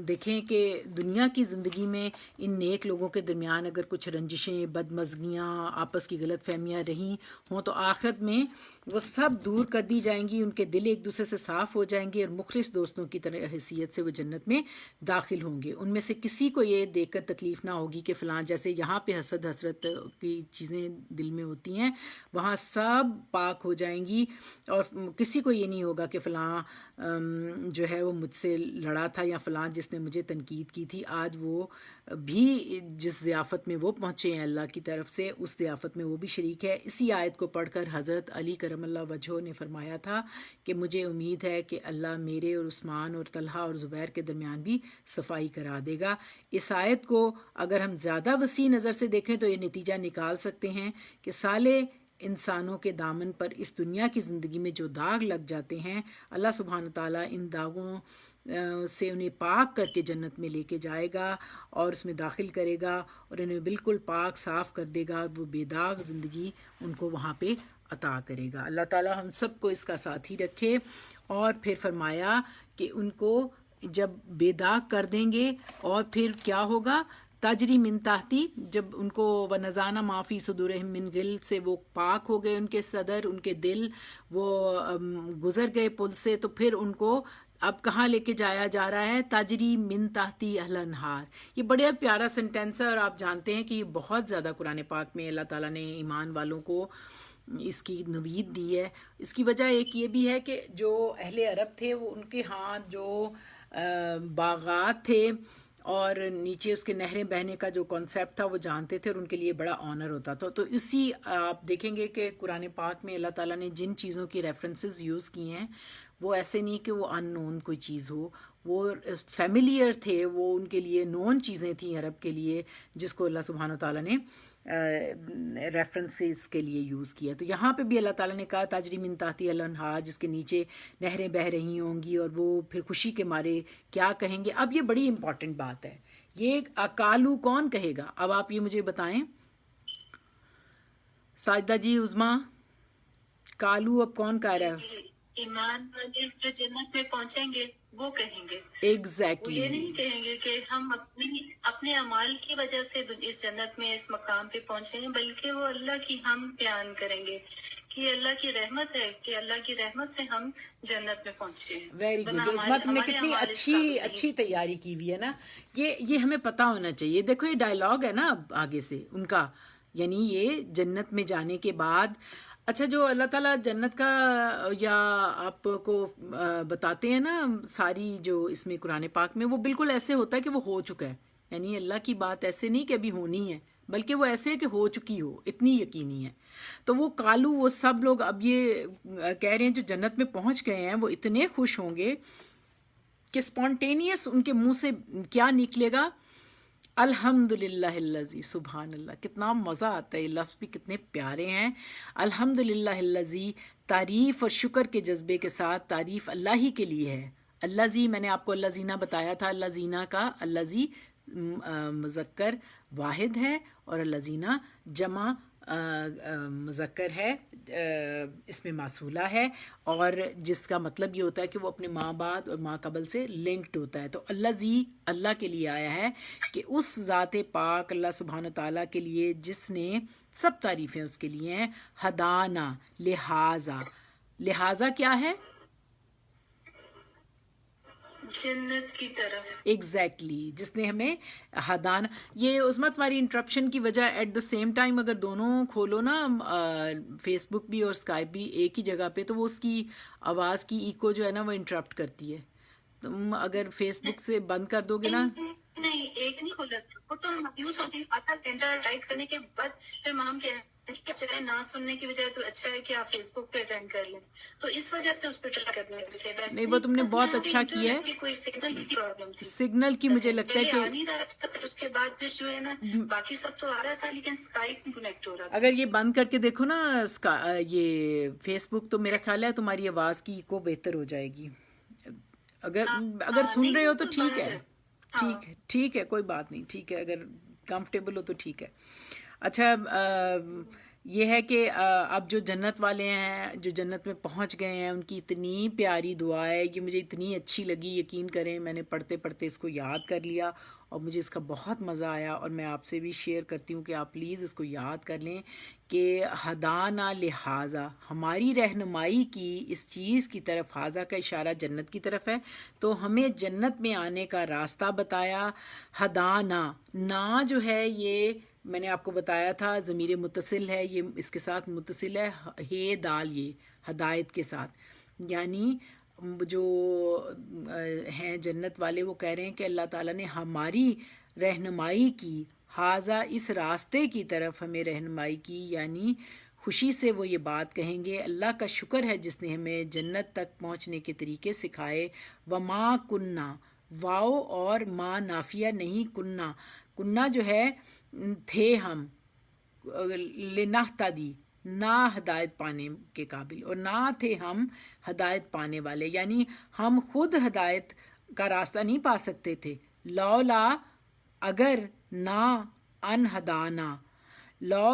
دیکھیں کہ دنیا کی زندگی میں ان نیک لوگوں کے درمیان اگر کچھ رنجشیں، بدمزگیاں، آپس کی غلط فہمیاں رہیں ہوں تو آخرت میں وہ سب دور کر دی جائیں گی، ان کے دل ایک دوسرے سے صاف ہو جائیں گے اور مخلص دوستوں کی طرح حیثیت سے وہ جنت میں داخل ہوں گے۔ ان میں سے کسی کو یہ دیکھ کر تکلیف نہ ہوگی کہ فلاں، جیسے یہاں پہ حسد حسرت کی چیزیں دل میں ہوتی ہیں، وہاں سب پاک ہو جائیں گی، اور کسی کو یہ نہیں ہوگا کہ فلاں جو ہے وہ مجھ سے لڑا تھا، یا فلاں جس نے مجھے تنقید کی تھی آج وہ بھی جس ضیافت میں وہ پہنچے ہیں اللہ کی طرف سے اس ضیافت میں وہ بھی شریک ہے۔ اسی آیت کو پڑھ کر حضرت علی کرم اللہ وجہہ نے فرمایا تھا کہ مجھے امید ہے کہ اللہ میرے اور عثمان اور طلحہ اور زبیر کے درمیان بھی صفائی کرا دے گا۔ اس آیت کو اگر ہم زیادہ وسیع نظر سے دیکھیں تو یہ نتیجہ نکال سکتے ہیں کہ سالے انسانوں کے دامن پر اس دنیا کی زندگی میں جو داغ لگ جاتے ہیں، اللہ سبحانہ تعالیٰ ان داغوں سے انہیں پاک کر کے جنت میں لے کے جائے گا اور اس میں داخل کرے گا اور انہیں بالکل پاک صاف کر دے گا، وہ بے داغ زندگی ان کو وہاں پہ عطا کرے گا۔ اللہ تعالیٰ ہم سب کو اس کا ساتھی رکھے۔ اور پھر فرمایا کہ ان کو جب بے داغ کر دیں گے اور پھر کیا ہوگا، تجری من تحتی، جب ان کو ونزعنا ما فی صدورہم من غل سے وہ پاک ہو گئے، ان کے صدر، ان کے دل، وہ گزر گئے پل سے، تو پھر ان کو اب کہاں لے کے جایا جا رہا ہے، تجری من تحتی الانہار۔ یہ بڑا پیارا سنٹینس ہے، اور آپ جانتے ہیں کہ یہ بہت زیادہ قرآن پاک میں اللہ تعالیٰ نے ایمان والوں کو اس کی نوید دی ہے۔ اس کی وجہ ایک یہ بھی ہے کہ جو اہل عرب تھے وہ ان کے ہاں جو باغات تھے اور نیچے اس کے نہریں بہنے کا جو کانسیپٹ تھا وہ جانتے تھے، اور ان کے لیے بڑا آنر ہوتا تھا۔ تو اسی آپ دیکھیں گے کہ قرآن پاک میں اللہ تعالیٰ نے جن چیزوں کی ریفرنسز یوز کی ہیں وہ ایسے نہیں کہ وہ ان نون کوئی چیز ہو، وہ فیملیئر تھے، وہ ان کے لیے نون چیزیں تھیں عرب کے لیے، جس کو اللہ سبحانہ تعالیٰ نے ریفرنسز کے لیے یوز کیا۔ تو یہاں پہ بھی اللہ تعالیٰ نے کہا تجری من تحتی الانہار، جس کے نیچے نہریں بہہ رہی ہوں گی، اور وہ پھر خوشی کے مارے کیا کہیں گے۔ اب یہ بڑی امپورٹنٹ بات ہے، یہ کالو کون کہے گا؟ اب آپ یہ مجھے بتائیں ساجدہ جی، عظما، کالو اب کون کہہ رہا ہے؟ ایمان والے جو جنت میں پہنچیں گے وہ کہیں گے، وہ ایگزیکٹلی یہ نہیں کہیں گے کہ ہم اپنے اعمال کی وجہ سے اس جنت میں اس مقام پہ پہنچے ہیں، بلکہ وہ اللہ کی ہم بیان کریں گے کہ یہ اللہ کی رحمت ہے، کہ اللہ کی رحمت سے ہم جنت میں پہنچے ہیں۔ Very good. عظمت نے کتنی اچھی تیاری کی ہوئی ہے نا، یہ ہمیں پتہ ہونا چاہیے۔ دیکھو یہ ڈائلاگ ہے نا اب آگے سے ان کا، یعنی یہ جنت میں جانے کے بعد، اچھا جو اللہ تعالیٰ جنت کا یا آپ کو بتاتے ہیں نا ساری جو اس میں قرآن پاک میں، وہ بالکل ایسے ہوتا ہے کہ وہ ہو چکا ہے، یعنی اللہ کی بات ایسے نہیں کہ ابھی ہونی ہے، بلکہ وہ ایسے ہے کہ ہو چکی ہو، اتنی یقینی ہے۔ تو وہ کالو، وہ سب لوگ اب یہ کہہ رہے ہیں جو جنت میں پہنچ گئے ہیں وہ اتنے خوش ہوں گے کہ سپونٹینیس ان کے منہ سے کیا نکلے گا، الحمد للہ الذی، سبحان اللہ، کتنا مزہ آتا ہے، یہ لفظ بھی کتنے پیارے ہیں۔ الحمد للہ الذی، تعریف اور شکر کے جذبے کے ساتھ تعریف اللہ ہی کے لیے ہے۔ اللہ زی، میں نے آپ کو اللہ زینہ بتایا تھا، اللہ زینہ کا اللہ زی مذکر واحد ہے اور اللہ زینہ جمع مذکر ہے، اس میں موصولہ ہے، اور جس کا مطلب یہ ہوتا ہے کہ وہ اپنے ماں بعد اور ماں قبل سے لنکڈ ہوتا ہے۔ تو اللہ زی اللہ کے لیے آیا ہے کہ اس ذات پاک اللہ سبحانہ تعالیٰ کے لیے جس نے، سب تعریفیں اس کے لیے ہیں، ہدانا، لہٰذا کیا ہے، جنت کی طرف، ایگزیکٹلی، جس نے ہمیں ہدانا۔ یہ عظمت ہماری انٹرپشن کی وجہ، ایٹ دا سیم ٹائم اگر دونوں کھولو نا، فیس بک بھی اور اسکائپ بھی ایک ہی جگہ پہ، تو وہ اس کی آواز کی ایکو جو ہے نا وہ انٹرپٹ کرتی ہے۔ تم اگر فیس بک سے بند کر دو گے نا، نہیں ایک نہیں کھولا وہ تو مایوس ہوتی آدھا گھنٹہ ٹائپ کرنے کے بعد پھر مام کہہ چاہے نہ سننے کی بجائے تو اچھا ہے کہ آپ فیس بک پہ اٹینڈ کر لیں، تو اس وجہ سے اس پہ ٹرائی کرنے لگے تھے. نہیں ویسے وہ تم نے کل بہت یہاں پہ اچھا کیا انٹرنیٹ ہے. کی کوئی سگنل کی پرابلم تھی، سگنل کی مجھے لگتا ہے پہلے کہ آ نہیں رہا تھا پھر اس کے بعد پھر جو ہے نا باقی سب تو آ رہا تھا لیکن اسکائپ نہیں کنیکٹ ہو رہا تھا. اگر یہ بند کر کے دیکھو نا یہ فیس بک، تو میرا خیال ہے تمہاری آواز کی ایکو بہتر ہو جائے گی. اگر سن نہیں رہے وہ ہو تو ٹھیک بند ہے، ہاں. ٹھیک ہے کوئی بات نہیں، ٹھیک ہے اگر کمفرٹیبل ہو تو ٹھیک ہے. اچھا یہ ہے کہ اب جو جنت والے ہیں، جو جنت میں پہنچ گئے ہیں، ان کی اتنی پیاری دعا ہے، یہ مجھے اتنی اچھی لگی، یقین کریں میں نے پڑھتے پڑھتے اس کو یاد کر لیا اور مجھے اس کا بہت مزہ آیا، اور میں آپ سے بھی شیئر کرتی ہوں کہ آپ پلیز اس کو یاد کر لیں کہ ہدانہ لہٰذا، ہماری رہنمائی کی اس چیز کی طرف، حاذا کا اشارہ جنت کی طرف ہے، تو ہمیں جنت میں آنے کا راستہ بتایا. ہدانہ نا جو ہے یہ میں نے آپ کو بتایا تھا ضمیر متصل ہے، یہ اس کے ساتھ متصل ہے ہے دال، یہ ہدایت کے ساتھ. یعنی جو ہیں جنت والے وہ کہہ رہے ہیں کہ اللہ تعالیٰ نے ہماری رہنمائی کی، حاذا اس راستے کی طرف ہمیں رہنمائی کی، یعنی خوشی سے وہ یہ بات کہیں گے اللہ کا شکر ہے جس نے ہمیں جنت تک پہنچنے کے طریقے سکھائے. وما کننا، واؤ اور ما نافیہ نہیں، کننا، کننا جو ہے تھے ہم، لنہتدی نہ ہدایت پانے کے قابل، اور نہ تھے ہم ہدایت پانے والے، یعنی ہم خود ہدایت کا راستہ نہیں پا سکتے تھے. لولا اگر نہ ان ہدانا، لو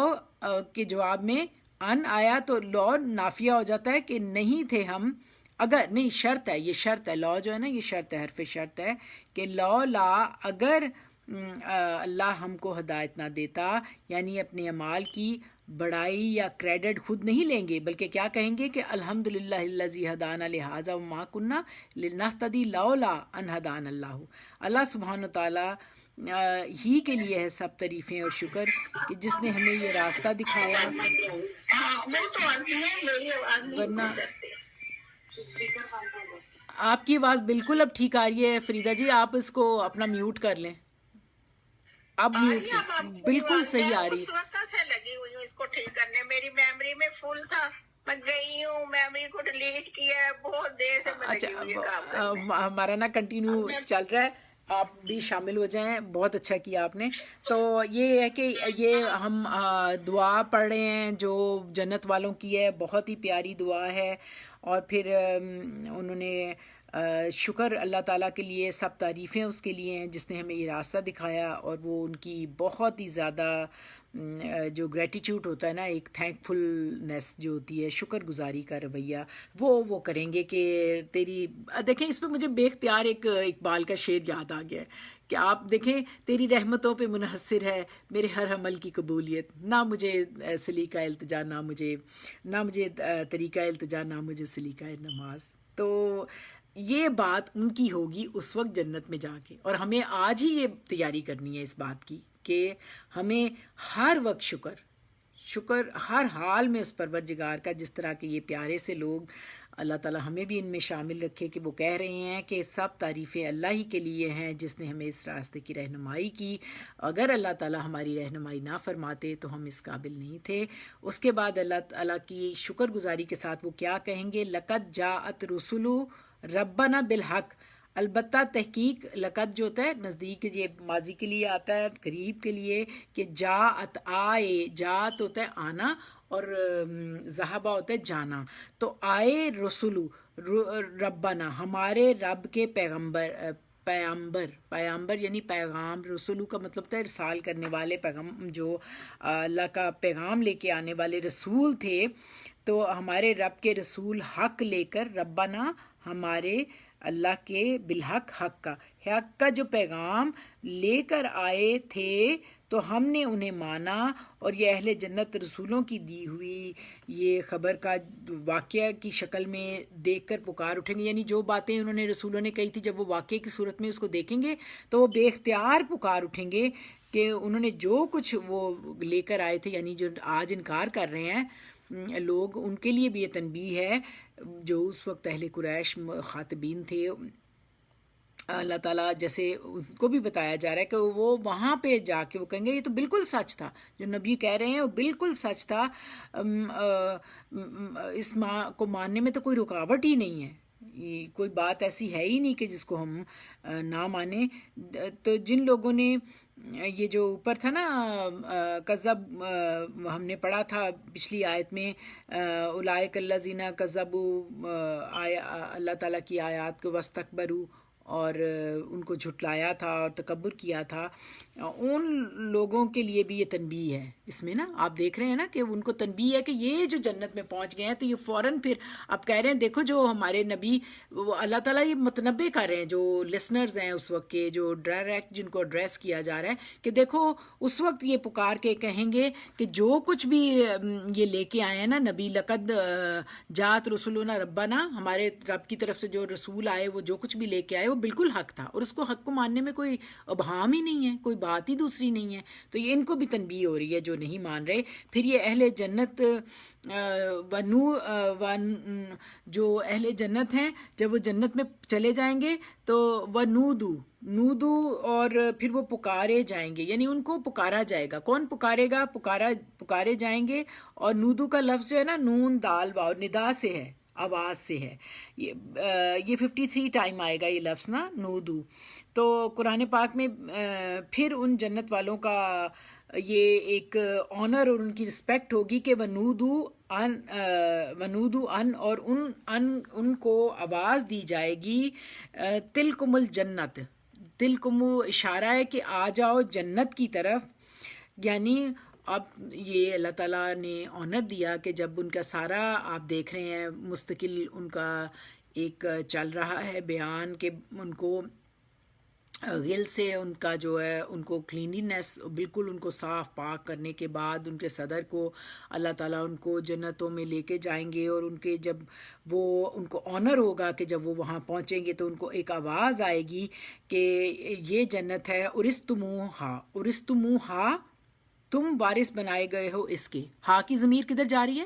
کے جواب میں ان آیا تو لو نافیہ ہو جاتا ہے کہ نہیں تھے ہم، اگر نہیں شرط ہے، یہ شرط ہے، لو جو ہے نا یہ شرط ہے، حرف شرط ہے کہ لولا اگر اللہ ہم کو ہدایت نہ دیتا، یعنی اپنے اعمال کی بڑائی یا کریڈٹ خود نہیں لیں گے بلکہ کیا کہیں گے کہ الحمدللہ الذی ہدانا لہذا وما کنا لنہتدی لولا ان ہدانا اللہ. اللہ سبحانہ و تعالیٰ ہی کے لیے ہے سب تعریفیں اور شکر کہ جس نے ہمیں یہ راستہ دکھایا. ورنہ آپ کی آواز بالکل اب ٹھیک آ رہی ہے فریدہ جی، آپ اس کو اپنا میوٹ کر لیں. اب میوٹ بالکل صحیح آ رہی. اس وقت سے لگی ہوئی ہوں اس کو ٹھیک کرنے، میری میموری میں فل تھا، میں گئی ہوں میموری کو ڈیلیٹ کیا ہے، بہت دیر سے میں لگی ہوئی اچھا ہمارا نا کنٹینیو چل رہا ہے، آپ بھی شامل ہو جائیں، بہت اچھا کیا آپ نے. تو یہ ہے کہ یہ ہم دعا پڑھ رہے ہیں جو جنت والوں کی ہے، بہت ہی پیاری دعا ہے. اور پھر انہوں نے شکر اللہ تعالیٰ کے لیے، سب تعریفیں اس کے لیے ہیں جس نے ہمیں یہ راستہ دکھایا. اور وہ ان کی بہت ہی زیادہ جو گریٹیٹیوڈ ہوتا ہے نا، ایک تھینک فلنس جو ہوتی ہے، شکر گزاری کا رویہ، وہ کریں گے کہ تیری، دیکھیں اس پہ مجھے بے اختیار ایک اقبال کا شعر یاد آ گیا ہے کہ آپ دیکھیں تیری رحمتوں پہ منحصر ہے میرے ہر عمل کی قبولیت، نہ مجھے سلیقہ التجا، نہ مجھے طریقہ التجا، نہ مجھے سلیقہ نماز. تو یہ بات ان کی ہوگی اس وقت جنت میں جا کے، اور ہمیں آج ہی یہ تیاری کرنی ہے اس بات کی کہ ہمیں ہر وقت شکر ہر حال میں اس پروردگار کا، جس طرح کے یہ پیارے سے لوگ، اللہ تعالیٰ ہمیں بھی ان میں شامل رکھے کہ وہ کہہ رہے ہیں کہ سب تعریفیں اللہ ہی کے لیے ہیں جس نے ہمیں اس راستے کی رہنمائی کی. اگر اللہ تعالیٰ ہماری رہنمائی نہ فرماتے تو ہم اس قابل نہیں تھے. اس کے بعد اللہ تعالیٰ کی شکر گزاری کے ساتھ وہ کیا کہیں گے؟ لقد جاءت رسل ربنا بالحق، البتہ تحقیق لقد جو ہوتا ہے نزدیک، یہ ماضی کے لیے آتا ہے، قریب کے لیے، کہ جاءت آئے، جاءت ہوتا ہے آنا اور ذہبہ ہوتا ہے جانا. تو آئے رسولو، ربنا ہمارے رب کے پیغمبر یعنی پیغام، رسولو کا مطلب ہوتا ہے ارسال کرنے والے، پیغام جو اللہ کا پیغام لے کے آنے والے رسول تھے. تو ہمارے رب کے رسول حق لے کر، ربنا ہمارے اللہ کے بالحق، حق کا جو پیغام لے کر آئے تھے تو ہم نے انہیں مانا. اور یہ اہل جنت رسولوں کی دی ہوئی یہ خبر کا واقعہ کی شکل میں دیکھ کر پکار اٹھیں گے، یعنی جو باتیں انہوں نے رسولوں نے کہی تھی جب وہ واقعے کی صورت میں اس کو دیکھیں گے تو وہ بے اختیار پکار اٹھیں گے کہ انہوں نے جو کچھ وہ لے کر آئے تھے، یعنی جو آج انکار کر رہے ہیں لوگ، ان کے لیے بھی یہ تنبیہ ہے جو اس وقت اہل قریش خاطبین تھے اللہ تعالیٰ جیسے ان کو بھی بتایا جا رہا ہے کہ وہ وہاں پہ جا کے وہ کہیں گے یہ تو بالکل سچ تھا، جو نبی کہہ رہے ہیں وہ بالکل سچ تھا، اس ماں کو ماننے میں تو کوئی رکاوٹ ہی نہیں ہے، کوئی بات ایسی ہے ہی نہیں کہ جس کو ہم نہ مانیں۔ تو جن لوگوں نے یہ جو اوپر تھا نا کذب، ہم نے پڑھا تھا پچھلی آیت میں اولئک الذین کذبوا اللہ تعالیٰ کی آیات کو واستکبروا، اور ان کو جھٹلایا تھا اور تکبر کیا تھا، ان لوگوں کے لیے بھی یہ تنبیہ ہے اس میں نا، آپ دیکھ رہے ہیں نا کہ ان کو تنبیہ ہے کہ یہ جو جنت میں پہنچ گئے ہیں تو یہ فوراً پھر اب کہہ رہے ہیں دیکھو جو ہمارے نبی، وہ اللہ تعالیٰ یہ متنبع کر رہے ہیں جو لسنرز ہیں اس وقت کے، جو ڈائریکٹ جن کو ایڈریس کیا جا رہا ہے کہ دیکھو اس وقت یہ پکار کے کہیں گے کہ جو کچھ بھی یہ لے کے آئے ہیں نا نبی، لقد جات رسولنا ربنا، ہمارے رب کی طرف سے جو رسول آئے وہ جو کچھ بھی لے کے آئے وہ بالکل حق تھا، اور اس کو حق کو ماننے میں کوئی ابہام ہی نہیں ہے، کوئی بات ہی دوسری نہیں ہے۔ تو یہ ان کو بھی تنبیہ ہو رہی ہے جو نہیں مان رہے۔ پھر یہ اہل جنت جو اہل جنت ہیں جب وہ جنت میں چلے جائیں گے تو نودو اور پھر وہ پکارے جائیں گے، یعنی ان کو پکارا جائے گا۔ کون پکارے گا؟ پکارے جائیں گے، اور نودو کا لفظ جو ہے نا نون دال واو ندا سے ہے، آواز سے ہے، یہ 53 ٹائم آئے گا یہ لفظ نا نودو۔ تو قرآن پاک میں پھر ان جنت والوں کا یہ ایک آنر اور ان کی رسپیکٹ ہوگی کہ ونودو ان اور ان کو آواز دی جائے گی تلکم الجنت، تلکم اشارہ ہے کہ آ جاؤ جنت کی طرف، یعنی اب یہ اللہ تعالیٰ نے آنر دیا کہ جب ان کا سارا آپ دیکھ رہے ہیں مستقل ان کا ایک چل رہا ہے بیان کہ ان کو غل سے ان کا جو ہے ان کو کلینینس بالکل ان کو صاف پاک کرنے کے بعد ان کے صدر کو اللہ تعالیٰ ان کو جنتوں میں لے کے جائیں گے، اور ان کے جب وہ ان کو آنر ہوگا کہ جب وہ وہاں پہنچیں گے تو ان کو ایک آواز آئے گی کہ یہ جنت ہے، ارستموہا تم وارث بنائے گئے ہو اس کے۔ ہاں کی ضمیر کدھر جا رہی ہے؟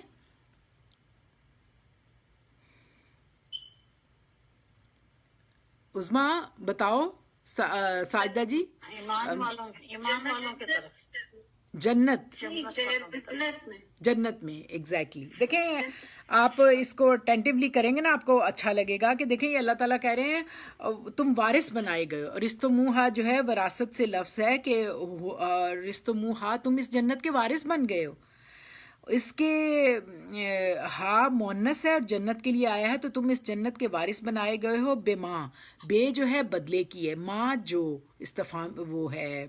عظما بتاؤ، ساجدہ جی۔ ایمان والوں کی طرف جنت میں ایگزیکٹلی دیکھیں آپ اس کو ٹینٹیولی کریں گے نا آپ کو اچھا لگے گا کہ دیکھیں یہ اللہ تعالیٰ کہہ رہے ہیں تم وارث بنائے گئے، اور رستموہا جو ہے وراثت سے لفظ ہے کہ رستموہا تم اس جنت کے وارث بن گئے ہو، اس کے ہا مونس ہے اور جنت کے لیے آیا ہے، تو تم اس جنت کے وارث بنائے گئے ہو بے ماں، بے جو ہے بدلے کی ہے، ماں جو استفہام وہ ہے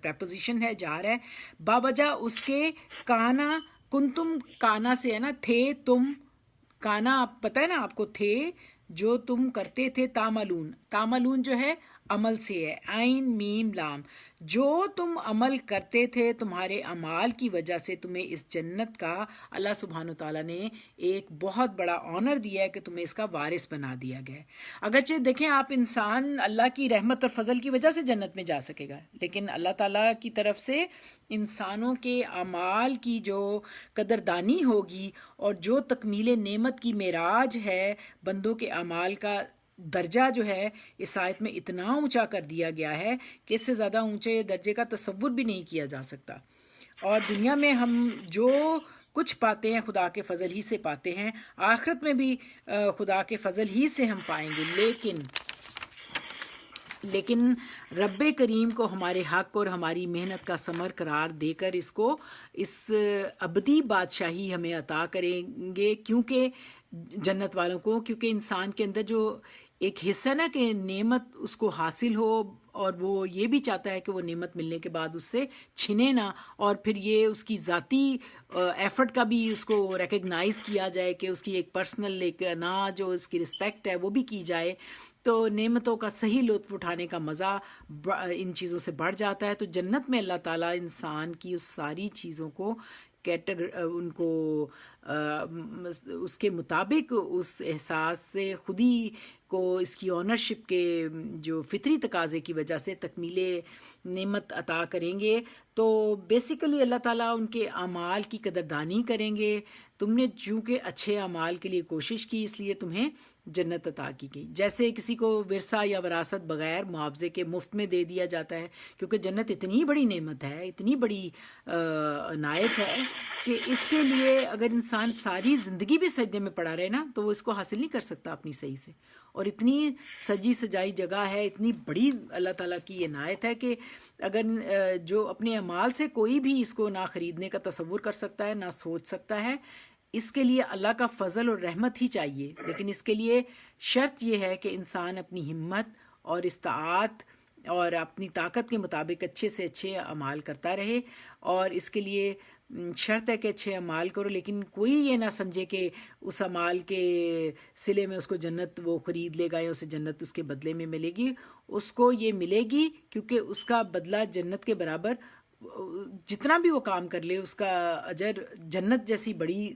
پریپوزیشن ہے جا رہا ہے، باوجہ اس کے کانا کنتم، کانا سے ہے نا تھے تم، کانا پتہ ہے نا آپ کو تھے جو تم کرتے تھے، تعملون جو ہے عمل سے ہے، عین میم لام، جو تم عمل کرتے تھے تمہارے اعمال کی وجہ سے تمہیں اس جنت کا اللہ سبحانہ وتعالیٰ نے ایک بہت بڑا آنر دیا ہے کہ تمہیں اس کا وارث بنا دیا گیا ہے۔ اگرچہ دیکھیں آپ انسان اللہ کی رحمت اور فضل کی وجہ سے جنت میں جا سکے گا، لیکن اللہ تعالیٰ کی طرف سے انسانوں کے اعمال کی جو قدردانی ہوگی اور جو تکمیل نعمت کی معراج ہے، بندوں کے اعمال کا درجہ جو ہے اس آیت میں اتنا اونچا کر دیا گیا ہے کہ اس سے زیادہ اونچے درجے کا تصور بھی نہیں کیا جا سکتا، اور دنیا میں ہم جو کچھ پاتے ہیں خدا کے فضل ہی سے پاتے ہیں، آخرت میں بھی خدا کے فضل ہی سے ہم پائیں گے، لیکن رب کریم کو ہمارے حق اور ہماری محنت کا ثمر قرار دے کر اس ابدی بادشاہی ہمیں عطا کریں گے، کیونکہ جنت والوں کو، کیونکہ انسان کے اندر جو ایک حصہ نا کہ نعمت اس کو حاصل ہو، اور وہ یہ بھی چاہتا ہے کہ وہ نعمت ملنے کے بعد اس سے چھنے نہ، اور پھر یہ اس کی ذاتی ایفرٹ کا بھی اس کو ریکگنائز کیا جائے کہ اس کی ایک پرسنل ایک نا جو اس کی رسپیکٹ ہے وہ بھی کی جائے، تو نعمتوں کا صحیح لطف اٹھانے کا مزہ ان چیزوں سے بڑھ جاتا ہے۔ تو جنت میں اللہ تعالیٰ انسان کی اس ساری چیزوں کو ان کو اس کے مطابق اس احساس سے خود ہی کو اس کی آنرشپ کے جو فطری تقاضے کی وجہ سے تکمیل نعمت عطا کریں گے۔ تو بیسیکلی اللہ تعالیٰ ان کے اعمال کی قدردانی کریں گے، تم نے چونکہ اچھے اعمال کے لیے کوشش کی اس لیے تمہیں جنت عطا کی گئی. جیسے کسی کو ورثہ یا وراثت بغیر معاوضے کے مفت میں دے دیا جاتا ہے، کیونکہ جنت اتنی بڑی نعمت ہے، اتنی بڑی عنایت ہے کہ اس کے لیے اگر انسان ساری زندگی بھی سجدے میں پڑا رہے نا تو وہ اس کو حاصل نہیں کر سکتا اپنی صحیح سے. اور اتنی سجی سجائی جگہ ہے، اتنی بڑی اللہ تعالیٰ کی عنایت ہے کہ اگر جو اپنے اعمال سے کوئی بھی اس کو نہ خریدنے کا تصور کر سکتا ہے، نہ سوچ سکتا ہے. اس کے لیے اللہ کا فضل اور رحمت ہی چاہیے، لیکن اس کے لیے شرط یہ ہے کہ انسان اپنی ہمت اور استطاعت اور اپنی طاقت کے مطابق اچھے سے اچھے اعمال کرتا رہے. اور اس کے لیے شرط ہے کہ اچھے اعمال کرو، لیکن کوئی یہ نہ سمجھے کہ اس اعمال کے صلے میں اس کو جنت وہ خرید لے گا یا اسے جنت اس کے بدلے میں ملے گی. اس کو یہ ملے گی کیونکہ اس کا بدلہ جنت کے برابر، جتنا بھی وہ کام کر لے اس کا اجر جنت جیسی بڑی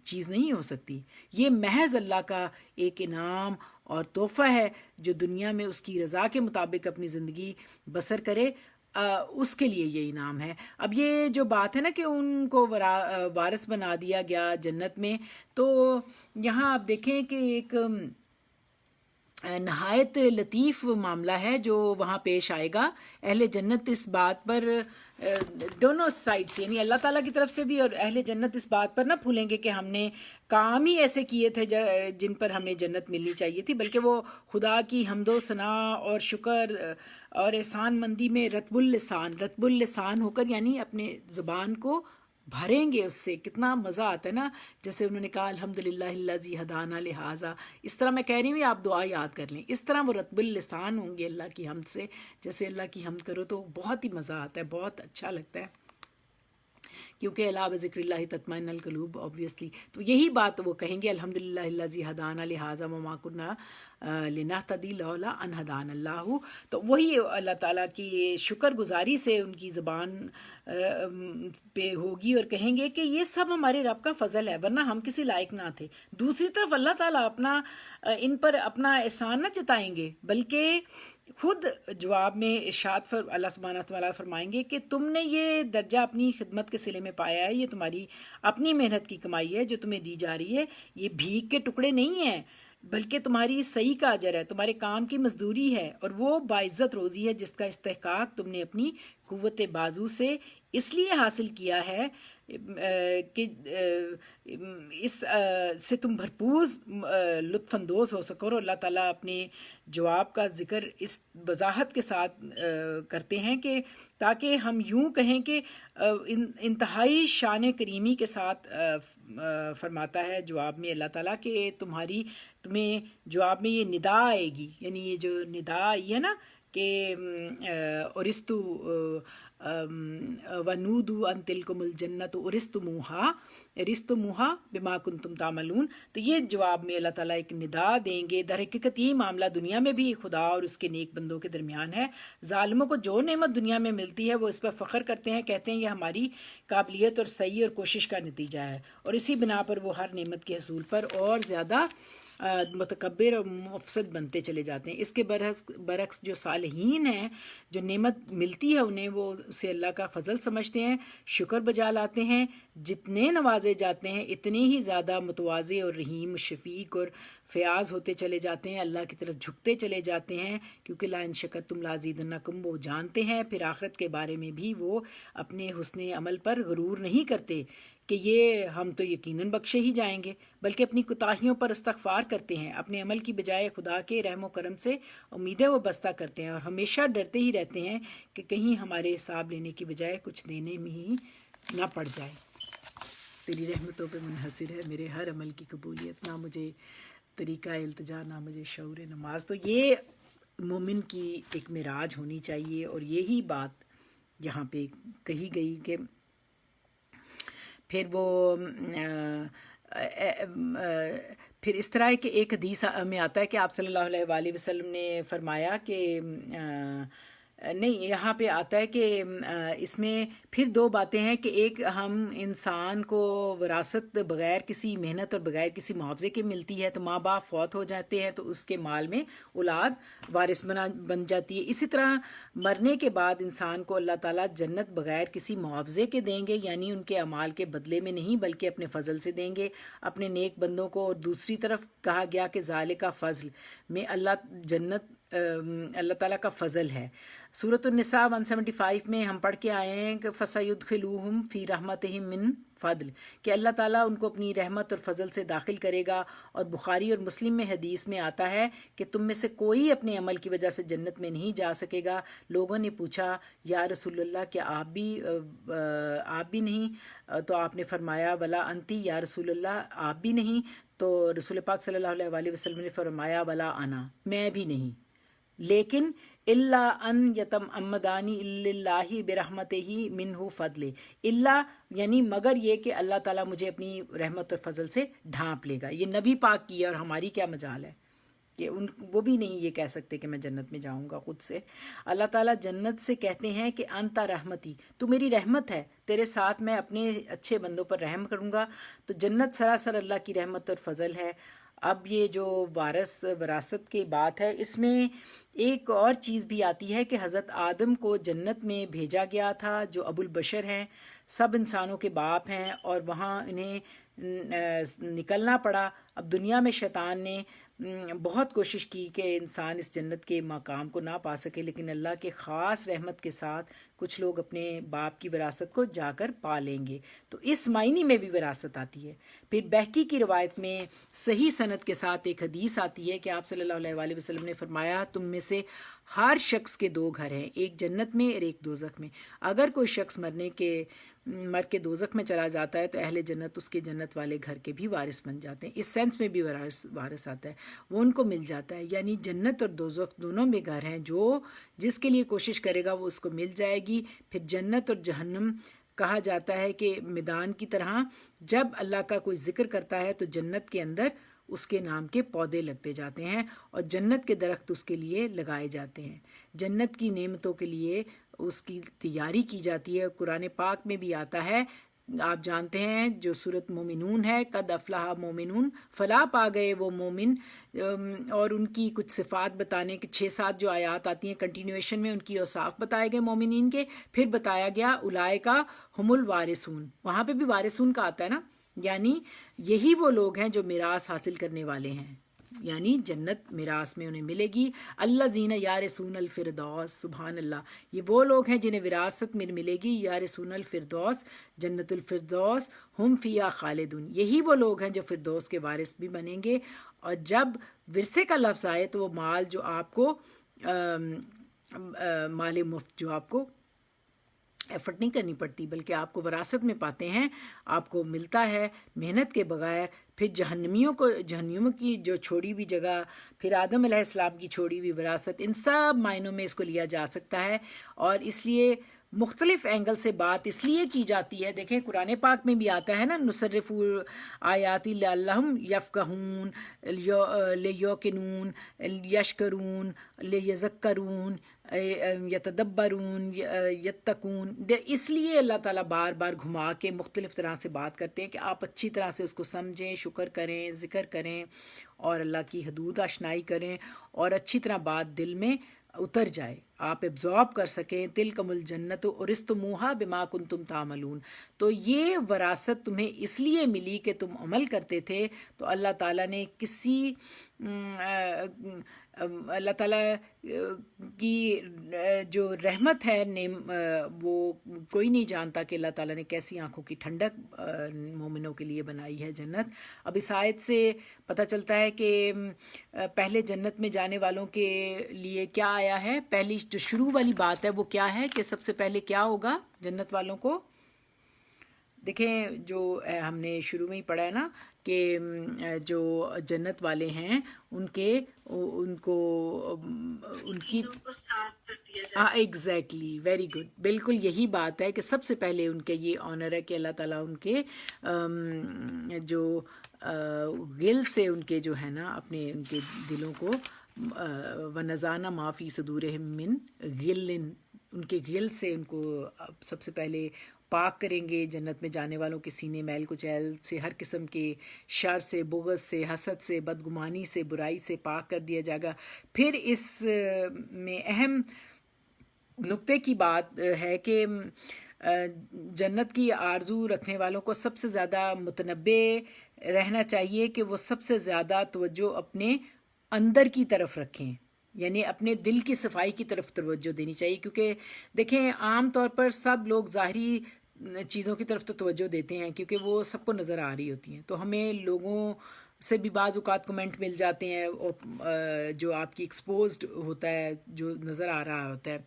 چیز نہیں ہو سکتی. یہ محض اللہ کا ایک انعام اور تحفہ ہے جو دنیا میں اس کی رضا کے مطابق اپنی زندگی بسر کرے، اس کے لیے یہ انعام ہے. اب یہ جو بات ہے نا کہ ان کو وارث بنا دیا گیا جنت میں، تو یہاں آپ دیکھیں کہ ایک نہایت لطیف معاملہ ہے جو وہاں پیش آئے گا. اہل جنت اس بات پر دونوں سائڈ سے، یعنی اللہ تعالیٰ کی طرف سے بھی اور اہل جنت اس بات پر نہ بھولیں گے کہ ہم نے کام ہی ایسے کیے تھے جن پر ہمیں جنت ملنی چاہیے تھی، بلکہ وہ خدا کی حمد و ثناء اور شکر اور احسان مندی میں رطب اللسان ہو کر، یعنی اپنے زبان کو بھریں گے اس سے. کتنا مزہ آتا ہے نا، جیسے انہوں نے کہا الحمدللہ الذی ہدانا لہذا. اس طرح میں کہہ رہی ہوں، آپ دعا یاد کر لیں، اس طرح وہ رطب اللسان ہوں گے اللہ کی حمد سے. جیسے اللہ کی حمد کرو تو بہت ہی مزہ آتا ہے، بہت اچھا لگتا ہے، کیونکہ الا بذکر اللہ تطمئن القلوب آبویسلی. تو یہی بات وہ کہیں گے الحمدللہ الذی ہدانا لہذا وما کنا لنہتدی لولا ان ہدانا اللہ. تو وہی اللہ تعالیٰ کی شکر گزاری سے ان کی زبان پہ ہوگی اور کہیں گے کہ یہ سب ہمارے رب کا فضل ہے، ورنہ ہم کسی لائق نہ تھے. دوسری طرف اللہ تعالیٰ ان پر اپنا احسان نہ جتائیں گے، بلکہ خود جواب میں ارشاد اللہ سبحانہ تعالیٰ فرمائیں گے کہ تم نے یہ درجہ اپنی خدمت کے صلے میں پایا ہے، یہ تمہاری اپنی محنت کی کمائی ہے جو تمہیں دی جا رہی ہے. یہ بھیک کے ٹکڑے نہیں ہیں، بلکہ تمہاری صحیح کا اجر ہے، تمہارے کام کی مزدوری ہے، اور وہ باعزت روزی ہے جس کا استحقاق تم نے اپنی قوت بازو سے اس لیے حاصل کیا ہے کہ اس سے تم بھرپور لطف اندوز ہو سکو. اور اللہ تعالیٰ اپنے جواب کا ذکر اس وضاحت کے ساتھ کرتے ہیں کہ تاکہ ہم یوں کہیں کہ انتہائی شان کریمی کے ساتھ فرماتا ہے جواب میں اللہ تعالیٰ کہ تمہیں جواب میں یہ ندا آئے گی. یعنی یہ جو ندا آئی ہے نا کہ اورستو ونودو ان تلکم الجنت ارستموہا بما کنتم تعملون. تو یہ جواب میں اللہ تعالیٰ ایک ندا دیں گے. در حقیقت یہ معاملہ دنیا میں بھی خدا اور اس کے نیک بندوں کے درمیان ہے. ظالموں کو جو نعمت دنیا میں ملتی ہے وہ اس پر فخر کرتے ہیں، کہتے ہیں یہ ہماری قابلیت اور صحیح اور کوشش کا نتیجہ ہے، اور اسی بنا پر وہ ہر نعمت کے حصول پر اور زیادہ متکبر اور مفسد بنتے چلے جاتے ہیں. اس کے برعکس جو صالحین ہیں، جو نعمت ملتی ہے انہیں، وہ اسے اللہ کا فضل سمجھتے ہیں، شکر بجا لاتے ہیں. جتنے نوازے جاتے ہیں اتنے ہی زیادہ متواضع اور رحیم، شفیق اور فیاض ہوتے چلے جاتے ہیں، اللہ کی طرف جھکتے چلے جاتے ہیں، کیونکہ لا ان شکرتم لازیدنکم وہ جانتے ہیں. پھر آخرت کے بارے میں بھی وہ اپنے حسن عمل پر غرور نہیں کرتے کہ یہ ہم تو یقیناً بخشے ہی جائیں گے، بلکہ اپنی کوتاہیوں پر استغفار کرتے ہیں. اپنے عمل کی بجائے خدا کے رحم و کرم سے امیدیں وہ بستہ کرتے ہیں، اور ہمیشہ ڈرتے ہی رہتے ہیں کہ کہیں ہمارے حساب لینے کی بجائے کچھ دینے میں ہی نہ پڑ جائے. تیری رحمتوں پہ منحصر ہے میرے ہر عمل کی قبولیت، نہ مجھے طریقہ التجا نہ مجھے شعور نماز. تو یہ مومن کی ایک معراج ہونی چاہیے، اور یہی بات یہاں پہ کہی گئی کہ پھر وہ پھر اس طرح کہ ایک حدیث میں آتا ہے کہ آپ صلی اللہ علیہ وآلہ وسلم نے فرمایا کہ نہیں، یہاں پہ آتا ہے کہ اس میں پھر دو باتیں ہیں کہ ایک ہم انسان کو وراثت بغیر کسی محنت اور بغیر کسی معاوضے کے ملتی ہے، تو ماں باپ فوت ہو جاتے ہیں تو اس کے مال میں اولاد وارث بن جاتی ہے. اسی طرح مرنے کے بعد انسان کو اللہ تعالیٰ جنت بغیر کسی معاوضے کے دیں گے، یعنی ان کے اعمال کے بدلے میں نہیں بلکہ اپنے فضل سے دیں گے اپنے نیک بندوں کو. اور دوسری طرف کہا گیا کہ ذالک فضل میں جنت اللہ تعالیٰ کا فضل ہے. سورۃ النساء 175 میں ہم پڑھ کے آئے ہیں کہ فَسَيُدْخِلُوهُمْ فِي رَحْمَتِهِ مِنْ فضل، کہ اللہ تعالیٰ ان کو اپنی رحمت اور فضل سے داخل کرے گا. اور بخاری اور مسلم میں حدیث میں آتا ہے کہ تم میں سے کوئی اپنے عمل کی وجہ سے جنت میں نہیں جا سکے گا. لوگوں نے پوچھا یا رسول اللہ کیا آپ بھی نہیں؟ تو آپ نے فرمایا ولا انتی یا رسول اللہ، آپ بھی نہیں؟ تو رسول پاک صلی اللہ علیہ وآلہ وسلم نے فرمایا ولا انا، میں بھی نہیں. لیکن اللہ ان یتم امدانی اللہ برحمتہ منہ فضل، اللہ یعنی مگر یہ کہ اللہ تعالیٰ مجھے اپنی رحمت اور فضل سے ڈھانپ لے گا. یہ نبی پاک کی ہے اور ہماری کیا مجال ہے کہ وہ بھی نہیں یہ کہہ سکتے کہ میں جنت میں جاؤں گا خود سے. اللہ تعالیٰ جنت سے کہتے ہیں کہ انتا رحمتی، تو میری رحمت ہے، تیرے ساتھ میں اپنے اچھے بندوں پر رحم کروں گا. تو جنت سراسر اللہ کی رحمت اور فضل ہے. اب یہ جو وراثت کی بات ہے، اس میں ایک اور چیز بھی آتی ہے کہ حضرت آدم کو جنت میں بھیجا گیا تھا جو ابو البشر ہیں، سب انسانوں کے باپ ہیں، اور وہاں انہیں نکلنا پڑا. اب دنیا میں شیطان نے بہت کوشش کی کہ انسان اس جنت کے مقام کو نہ پا سکے، لیکن اللہ کے خاص رحمت کے ساتھ کچھ لوگ اپنے باپ کی وراثت کو جا کر پا لیں گے. تو اس معنی میں بھی وراثت آتی ہے. پھر بہقی کی روایت میں صحیح سند کے ساتھ ایک حدیث آتی ہے کہ آپ صلی اللہ علیہ وآلہ وسلم نے فرمایا تم میں سے ہر شخص کے دو گھر ہیں، ایک جنت میں اور ایک دوزخ میں. اگر کوئی شخص مر کے دوزخ میں چلا جاتا ہے تو اہل جنت اس کے جنت والے گھر کے بھی وارث بن جاتے ہیں. اس سینس میں بھی وارث آتا ہے، وہ ان کو مل جاتا ہے. یعنی جنت اور دوزخ دونوں میں گھر ہیں، جس کے لیے کوشش کرے گا وہ اس کو مل جائے گی. پھر جنت اور جہنم کہا جاتا ہے کہ میدان کی طرح جب اللہ کا کوئی ذکر کرتا ہے تو جنت کے اندر اس کے نام کے پودے لگتے جاتے ہیں اور جنت کے درخت اس کے لیے لگائے جاتے ہیں. جنت کی نعمتوں کے لیے اس کی تیاری کی جاتی ہے. قرآن پاک میں بھی آتا ہے، آپ جانتے ہیں جو سورۃ مومنون ہے، قد افلح مومنون، فلاح پا گئے وہ مومن. اور ان کی کچھ صفات بتانے کے 6-7 جو آیات آتی ہیں کنٹینیویشن میں، ان کی اوصاف بتائے گئے مومنین کے. پھر بتایا گیا اولئک ہم الوارثون، وہاں پہ بھی وارثون کا آتا ہے نا، یعنی یہی وہ لوگ ہیں جو میراث حاصل کرنے والے ہیں، یعنی جنت میراث میں انہیں ملے گی. الذین یارثون الفردوس، سبحان اللہ، یہ وہ لوگ ہیں جنہیں وراثت میں ملے گی یارثون الفردوس، جنت الفردوس، ہم فیہا خالدون، یہی وہ لوگ ہیں جو فردوس کے وارث بھی بنیں گے. اور جب ورثے کا لفظ آئے تو وہ مال جو آپ کو مال مفت، جو آپ کو ایفرٹ نہیں کرنی پڑتی بلکہ آپ کو وراثت میں پاتے ہیں، آپ کو ملتا ہے محنت کے بغیر. پھر جہنمیوں کی جو چھوڑی ہوئی جگہ، پھر آدم علیہ السلام کی چھوڑی ہوئی وراثت، ان سب معنوں میں اس کو لیا جا سکتا ہے. اور اس لیے مختلف اینگل سے بات اس لیے کی جاتی ہے. دیکھیں قرآن پاک میں بھی آتا ہے نا، نصرف آیات لعلہم یفقہون لیوقنون یشکرون لیذکرون یتدبرون یتقون. اس لیے اللہ تعالیٰ بار بار گھما کے مختلف طرح سے بات کرتے ہیں کہ آپ اچھی طرح سے اس کو سمجھیں، شکر کریں، ذکر کریں اور اللہ کی حدود آشنائی کریں اور اچھی طرح بات دل میں اتر جائے، آپ ایبزارب کر سکیں. تلکم الجنت اورثتموہا بما کنتم تعملون. تو یہ وراثت تمہیں اس لیے ملی کہ تم عمل کرتے تھے. تو اللہ تعالیٰ نے اللہ تعالیٰ کی جو رحمت ہے وہ کوئی نہیں جانتا کہ اللہ تعالیٰ نے کیسی آنکھوں کی ٹھنڈک مومنوں کے لیے بنائی ہے جنت. اب اس آیت سے پتہ چلتا ہے کہ پہلے جنت میں جانے والوں کے لیے کیا آیا ہے. پہلی جو شروع والی بات ہے وہ کیا ہے کہ سب سے پہلے کیا ہوگا جنت والوں کو. دیکھیں جو ہم نے شروع میں ہی پڑھا ہے نا کہ جو جنت والے ہیں ان کی ہاں ایگزیکٹلی، ویری گڈ، بالکل یہی بات ہے کہ سب سے پہلے ان کے یہ آنر ہے کہ اللہ تعالیٰ ان کے جو غل سے ان کے جو ہے نا اپنے ان کے دلوں کو ونزعنا ما فی صدورہم من غل، ان کے غل سے ان کو سب سے پہلے پاک کریں گے. جنت میں جانے والوں کے سینے میل کچیل سے، ہر قسم کے شر سے، بغض سے، حسد سے، بدگمانی سے، برائی سے پاک کر دیا جائے گا. پھر اس میں اہم نقطے کی بات ہے کہ جنت کی آرزو رکھنے والوں کو سب سے زیادہ متنبع رہنا چاہیے کہ وہ سب سے زیادہ توجہ اپنے اندر کی طرف رکھیں، یعنی اپنے دل کی صفائی کی طرف توجہ دینی چاہیے. کیونکہ دیکھیں عام طور پر سب لوگ ظاہری چیزوں کی طرف تو توجہ دیتے ہیں کیونکہ وہ سب کو نظر آ رہی ہوتی ہیں. تو ہمیں لوگوں سے بھی بعض اوقات کمنٹ مل جاتے ہیں جو آپ کی ایکسپوزڈ ہوتا ہے، جو نظر آ رہا ہوتا ہے.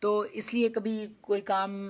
تو اس لیے کبھی کوئی کام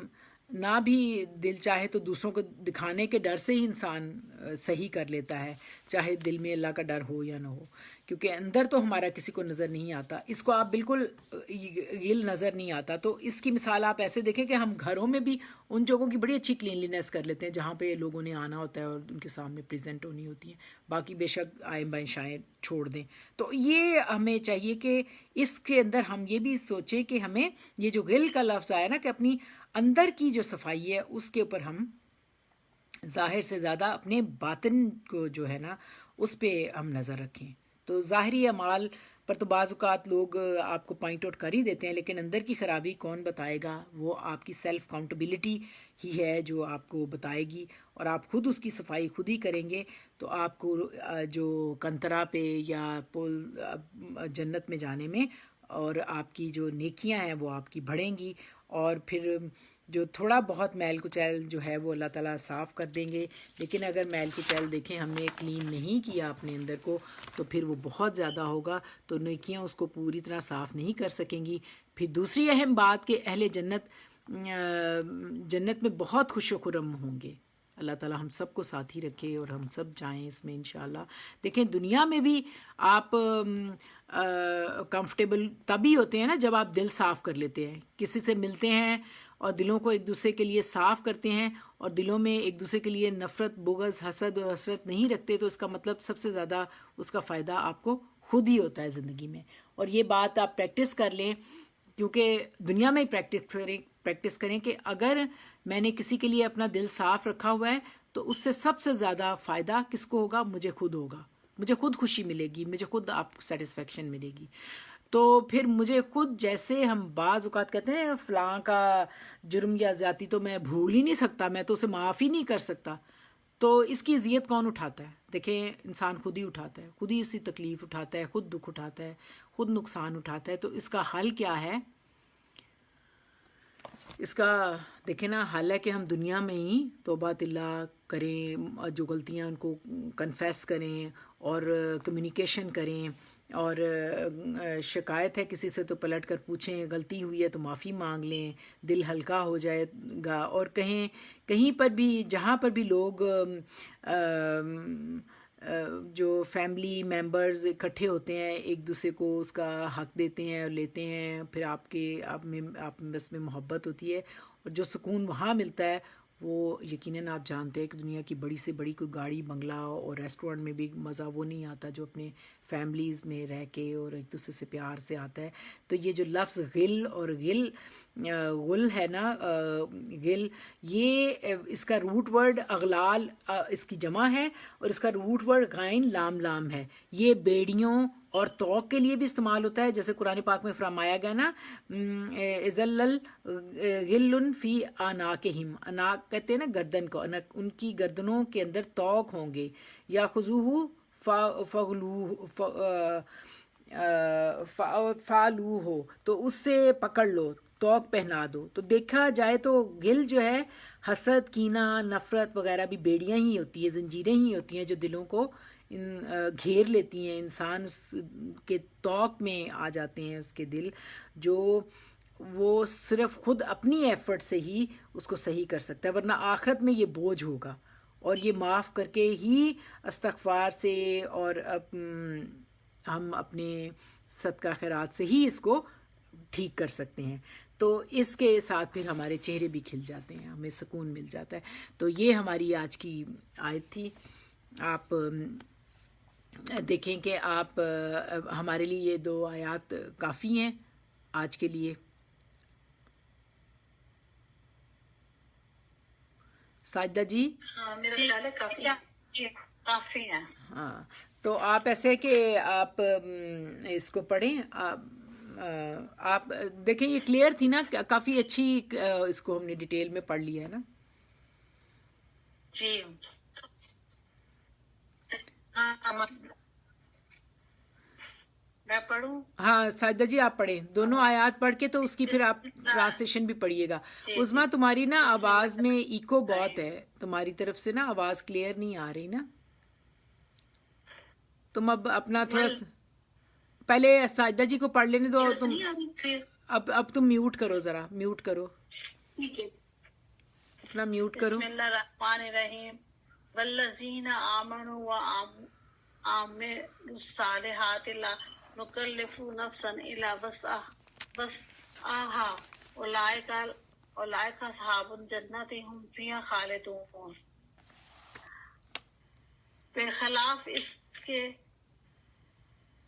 نہ بھی دل چاہے تو دوسروں کو دکھانے کے ڈر سے ہی انسان صحیح کر لیتا ہے، چاہے دل میں اللہ کا ڈر ہو یا نہ ہو، کیونکہ اندر تو ہمارا کسی کو نظر نہیں آتا. اس کو آپ بالکل غل نظر نہیں آتا. تو اس کی مثال آپ ایسے دیکھیں کہ ہم گھروں میں بھی ان جگہوں کی بڑی اچھی کلینلینس کر لیتے ہیں جہاں پہ لوگوں نے آنا ہوتا ہے اور ان کے سامنے پریزنٹ ہونی ہوتی ہیں، باقی بے شک آئیں بائیں شائیں چھوڑ دیں. تو یہ ہمیں چاہیے کہ اس کے اندر ہم یہ بھی سوچیں کہ ہمیں یہ جو غل کا لفظ آیا نا کہ اپنی اندر کی جو صفائی ہے اس کے اوپر ہم ظاہر سے زیادہ اپنے باطن کو جو ہے نا اس پہ ہم نظر رکھیں. تو ظاہری اعمال پر تو بعض اوقات لوگ آپ کو پوائنٹ آؤٹ کر ہی دیتے ہیں، لیکن اندر کی خرابی کون بتائے گا؟ وہ آپ کی سیلف اکاؤنٹیبلٹی ہی ہے جو آپ کو بتائے گی، اور آپ خود اس کی صفائی خود ہی کریں گے تو آپ کو جو کنترا پہ یا پل جنت میں جانے میں اور آپ کی جو نیکیاں ہیں وہ آپ کی بڑھیں گی، اور پھر جو تھوڑا بہت میل کچیل جو ہے وہ اللہ تعالیٰ صاف کر دیں گے. لیکن اگر میل کچیل دیکھیں ہم نے کلین نہیں کیا اپنے اندر کو تو پھر وہ بہت زیادہ ہوگا، تو نیکیاں اس کو پوری طرح صاف نہیں کر سکیں گی. پھر دوسری اہم بات کہ اہل جنت میں بہت خوش و خرم ہوں گے. اللہ تعالیٰ ہم سب کو ساتھی رکھے اور ہم سب جائیں اس میں انشاءاللہ. دیکھیں دنیا میں بھی آپ کمفرٹیبل تبھی ہوتے ہیں نا جب آپ دل صاف کر لیتے ہیں، کسی سے ملتے ہیں اور دلوں کو ایک دوسرے کے لیے صاف کرتے ہیں اور دلوں میں ایک دوسرے کے لیے نفرت، بغض، حسد اور حسرت نہیں رکھتے، تو اس کا مطلب سب سے زیادہ اس کا فائدہ آپ کو خود ہی ہوتا ہے زندگی میں. اور یہ بات آپ پریکٹس کر لیں، کیونکہ دنیا میں ہی پریکٹس کریں کہ اگر میں نے کسی کے لیے اپنا دل صاف رکھا ہوا ہے تو اس سے سب سے زیادہ فائدہ کس کو ہوگا؟ مجھے خود ہوگا. مجھے خود خوشی ملے گی، مجھے خود آپ سیٹسفیکشن ملے گی. تو پھر مجھے خود، جیسے ہم بعض اوقات کہتے ہیں فلاں کا جرم یا زیادتی تو میں بھول ہی نہیں سکتا، میں تو اسے معاف ہی نہیں کر سکتا، تو اس کی اذیت کون اٹھاتا ہے؟ دیکھیں انسان خود ہی اٹھاتا ہے، خود ہی اسی تکلیف اٹھاتا ہے، خود دکھ اٹھاتا ہے، خود نقصان اٹھاتا ہے. تو اس کا حل کیا ہے؟ اس کا دیکھیں نا حل ہے کہ ہم دنیا میں ہی توبہ اللہ کریں، جو غلطیاں ان کو کنفیس کریں اور کمیونیکیشن کریں، اور شکایت ہے کسی سے تو پلٹ کر پوچھیں، غلطی ہوئی ہے تو معافی مانگ لیں، دل ہلکا ہو جائے گا. اور کہیں پر بھی جہاں پر بھی لوگ جو فیملی ممبرز اکٹھے ہوتے ہیں ایک دوسرے کو اس کا حق دیتے ہیں اور لیتے ہیں، پھر آپ میں بس میں محبت ہوتی ہے، اور جو سکون وہاں ملتا ہے وہ یقیناً آپ جانتے ہیں کہ دنیا کی بڑی سے بڑی کوئی گاڑی بنگلہ اور ریسٹورنٹ میں بھی مزہ وہ نہیں آتا جو اپنے فیملیز میں رہ کے اور ایک دوسرے سے پیار سے آتا ہے. تو یہ جو لفظ غل ہے نا، غل، یہ اس کا روٹ ورڈ اغلال اس کی جمع ہے، اور اس کا روٹ ورڈ غائن لام ہے. یہ بیڑیوں اور توق کے لیے بھی استعمال ہوتا ہے، جیسے قرآن پاک میں فرمایا گیا نا اذلل غل فی اناقہم، اناق کہتے ہیں نا گردن کو، ان کی گردنوں کے اندر توق ہوں گے. یا خذوہ فعلوہ ہو، تو اس سے پکڑ لو، توق پہنا دو. تو دیکھا جائے تو غل جو ہے حسد، کینہ، نفرت وغیرہ بھی بیڑیاں ہی ہوتی ہیں، زنجیریں ہی ہوتی ہیں جو دلوں کو گھیر لیتی ہیں. انسان اس کے توق میں آ جاتے ہیں، اس کے دل جو وہ صرف خود اپنی ایفرٹ سے ہی اس کو صحیح کر سکتا ہے، ورنہ آخرت میں یہ بوجھ ہوگا. اور یہ معاف کر کے ہی استغفار سے اور ہم اپنے صدقہ خیرات سے ہی اس کو ٹھیک کر سکتے ہیں. تو اس کے ساتھ پھر ہمارے چہرے بھی کھل جاتے ہیں، ہمیں سکون مل جاتا ہے. تو یہ ہماری آج کی آیت تھی. آپ دیکھیں کہ آپ ہمارے لیے یہ 2 آیات کافی ہیں آج کے لیے. ساجدہ جی. ہاں میرا خیال ہے کافی. جی کافی ہے. ہاں تو آپ ایسے کہ آپ اس کو پڑھیں. آپ دیکھیں یہ کلیئر تھی نا, کافی اچھی اس کو ہم نے ڈیٹیل میں پڑھ لیا ہے نا. جی ہاں میں پڑھوں. ہاں ساجدہ جی آپ پڑھیں دونوں آیات پڑھ کے, تو اس کی پھر آپ ٹرانسلیشن بھی پڑھیے گا. عظمیٰ تمہاری نا آواز میں ایکو بہت ہے, تمہاری طرف سے نا آواز کلیئر نہیں آ رہی نا. تم اب اپنا تھوڑا پہلے ساجدہ جی کو پڑھ لینے دو. تم اب تم میوٹ کرو, ذرا میوٹ کرو, ٹھیک ہے. اپنا میوٹ کرو. بسم اللہ الرحمن الرحیم. والذین آمنوا وعملوا الصالحات لا نکلف نفسا الا وسعها اولئک اصحاب الجنۃ هم فیہا خالدون. برخلاف اس کے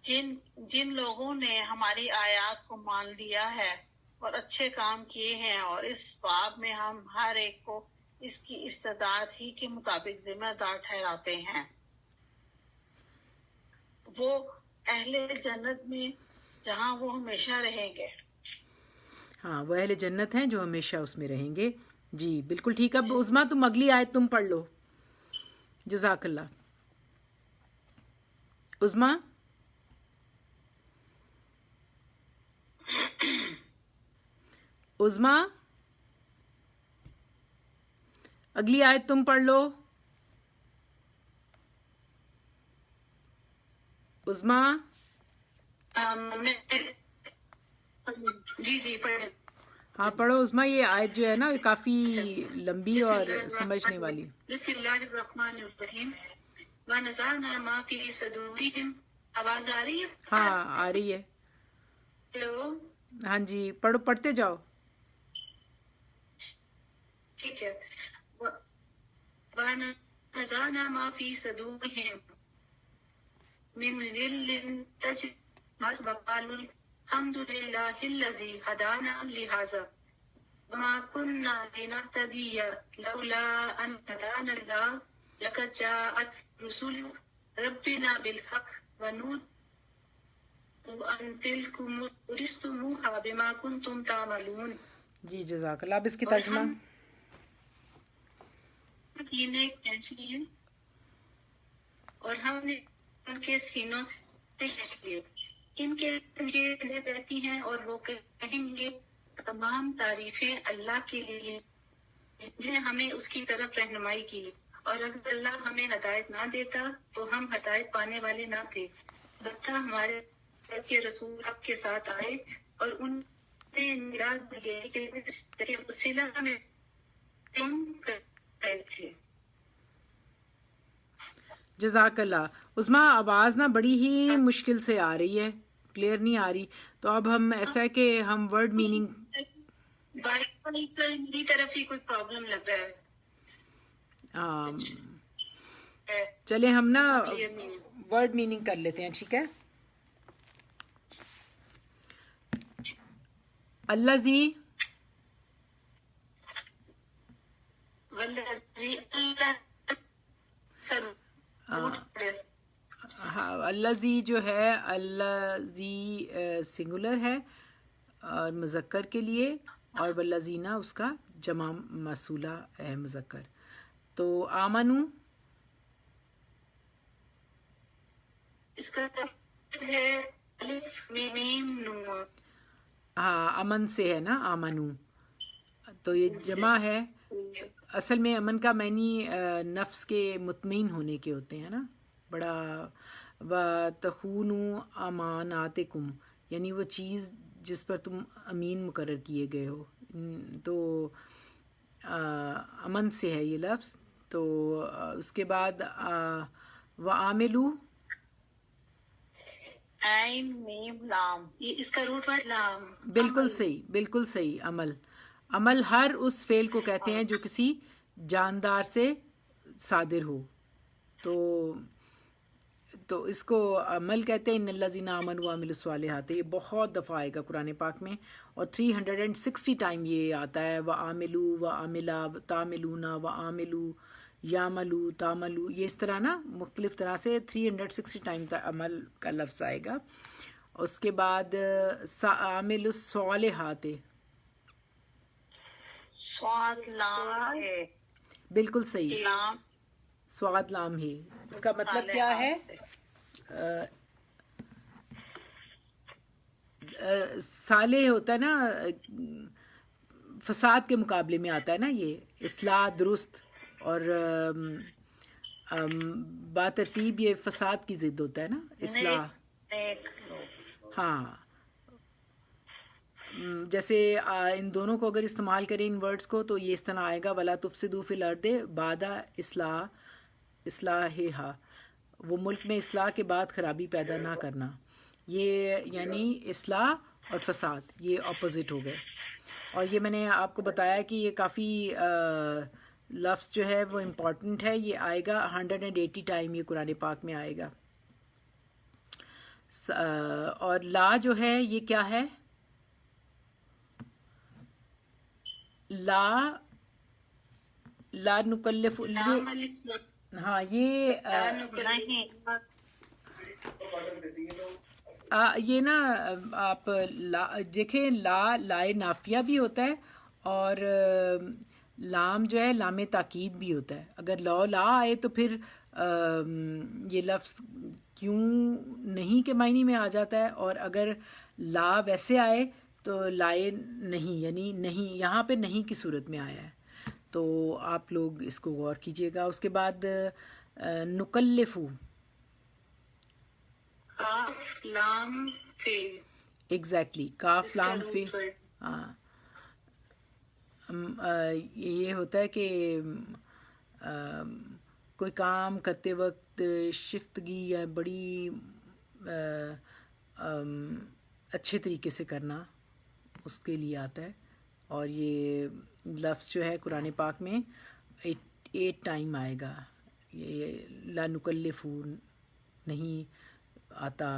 جن لوگوں نے ہماری آیات کو مان لیا ہے اور اچھے کام کیے ہیں, اور اس باب میں ہم ہر ایک کو اس کی استطاعت ہی کے مطابق ذمہ دار ٹھہراتے ہیں, وہ اہل جنت میں جہاں وہ ہمیشہ رہیں گے. ہاں وہ اہل جنت ہیں جو ہمیشہ اس میں رہیں گے. جی بالکل ٹھیک. اب عظمیٰ تم اگلی آیت تم پڑھ لو. جزاک اللہ. عظمیٰ عظمیٰ اگلی آیت تم پڑھ لو. عظمیٰ جی پڑھیں. ہاں پڑھو عظمیٰ. یہ آیت جو ہے نا کافی لمبی اور سمجھنے والی. بسم اللہ الرحمن الرحیم. وَنَزَعْنَا مَا فِي صُدُورِهِمْ. آواز آ رہی ہے؟ ہاں آ رہی ہے. ہیلو. ہاں جی پڑھو, پڑھتے جاؤ. ٹھیک ہے. وَنَزَعْنَا مَا فِي صُدُورِهِمْ مِنْ غِلٍّ تَجْرِي وَقَالُوا الْحَمْدُ لِلَّهِ الَّذِي هَدَانَا لِهَٰذَا وَمَا كُنَّا لِنَهْتَدِيَ لَوْلَا أَنْ هَدَانَا اللَّهُ لَقَدْ جَاءَتْ رُسُلُ رَبِّنَا بِالْحَقِّ وَنُودُوا أَن تِلْكُمُ أُورِثْتُمُوهَا بِمَا كُنْتُمْ تَعْمَلُونَ. جی جزاک اللہ. اب اس کی ترجمہ. یہ ایک کھینچ لی ہے اور ہم نے ان کے سینوں سے کھینچ لیے. ان کے لیے بہتی ہیں اور وہ کہیں گے تمام تعریفیں اللہ کے لیے جس نے ہمیں اس کی طرف رہنمائی کی, اور اگر اللہ ہمیں ہدایت نہ دیتا تو ہم ہدایت پانے والے نہ تھے. بتا ہمارے کے رسول حق کے ساتھ آئے اور ان نے نگاہ دیے کہ وسیلہ میں تم تھے. جزاک اللہ. عظمیٰ آواز نا بڑی ہی مشکل سے آ رہی ہے, کلیئر نہیں آ رہی. تو اب ہم ایسا ہے کہ ہم ورڈ میننگ میری طرف ہی کوئی پرابلم لگ رہا ہے. چلے ہم نا ورڈ میننگ کر لیتے ہیں, ٹھیک ہے. الذی الذی جو ہے الذی سنگولر ہے اور مذکر کے لیے, اور والذینہ اس کا جمع موصولہ ہے مذکر. تو آمنو اس کا ہے الف میم نون. ہاں امن سے ہے نا آمنو, تو یہ جمع ہے. اصل میں امن کا معنی نفس کے مطمئن ہونے کے ہوتے ہیں نا, بڑا وَتَخُونُوا أَمَانَاتِكُمْ یعنی وہ چیز جس پر تم امین مقرر کیے گئے ہو. تو امن سے ہے یہ لفظ. تو اس کے بعد وَعَامِلُوا عین میم لام, یہ اس کا روٹ ورڈ لام. بالکل صحیح, بالکل صحیح. عمل ہر اس فعل کو کہتے ہیں جو کسی جاندار سے صادر ہو. تو تو اس کو عمل کہتے ہیں. ان الذین آمنوا وعملوا الصالحات. یہ بہت دفعہ آئے گا قرآن پاک میں اور 360 ٹائم یہ آتا ہے. وعاملوا وعاملا تعملون وعاملوا یعملوا تعملوا. یہ اس طرح نا مختلف طرح سے 360 ٹائم عمل کا لفظ آئے گا. اس کے بعد عامل الصالحات. سواد لام ہے. بالکل صحیح. لام سواد لام ہے. اس کا مطلب کیا ہے؟ صالح ہوتا ہے نا فساد کے مقابلے میں آتا ہے نا یہ اصلاح درست اور باترتیب. یہ فساد کی ضد ہوتا ہے نا اصلاح. نیک لوگ. ہاں جیسے ان دونوں کو اگر استعمال کریں ان ورڈز کو تو یہ اس طرح آئے گا ولا تفسدوا فی الارض بعد اصلاحھا. وہ ملک میں اصلاح کے بعد خرابی پیدا نہ کرنا. یہ یعنی اصلاح اور فساد یہ اپوزٹ ہو گئے. اور یہ میں نے آپ کو بتایا کہ یہ کافی لفظ جو ہے وہ امپورٹنٹ ہے. یہ آئے گا 180 ٹائم یہ قرآن پاک میں آئے گا. اور لا جو ہے یہ کیا ہے؟ لا نکلف. ہاں یہ یہ نا آپ دیکھیں لائے نافیہ بھی ہوتا ہے اور لام جو ہے لام تاکید بھی ہوتا ہے. اگر لا آئے تو پھر یہ لفظ کیوں نہیں کے معنی میں آ جاتا ہے. اور اگر لا ویسے آئے تو لائے نہیں یعنی نہیں یہاں پہ نہیں کی صورت میں آیا ہے. تو آپ لوگ اس کو غور کیجیے گا. اس کے بعد نکلفو. کاف لام فے. ایگزیکٹلی کاف لام فے. ہاں یہ ہوتا ہے کہ کوئی کام کرتے وقت شفتگی یا بڑی اچھے طریقے سے کرنا اس کے لیے آتا ہے. اور یہ لفظ جو ہے قرآن پاک میں 8 ٹائم آئے گا. یہ لا نکلف نہیں آتا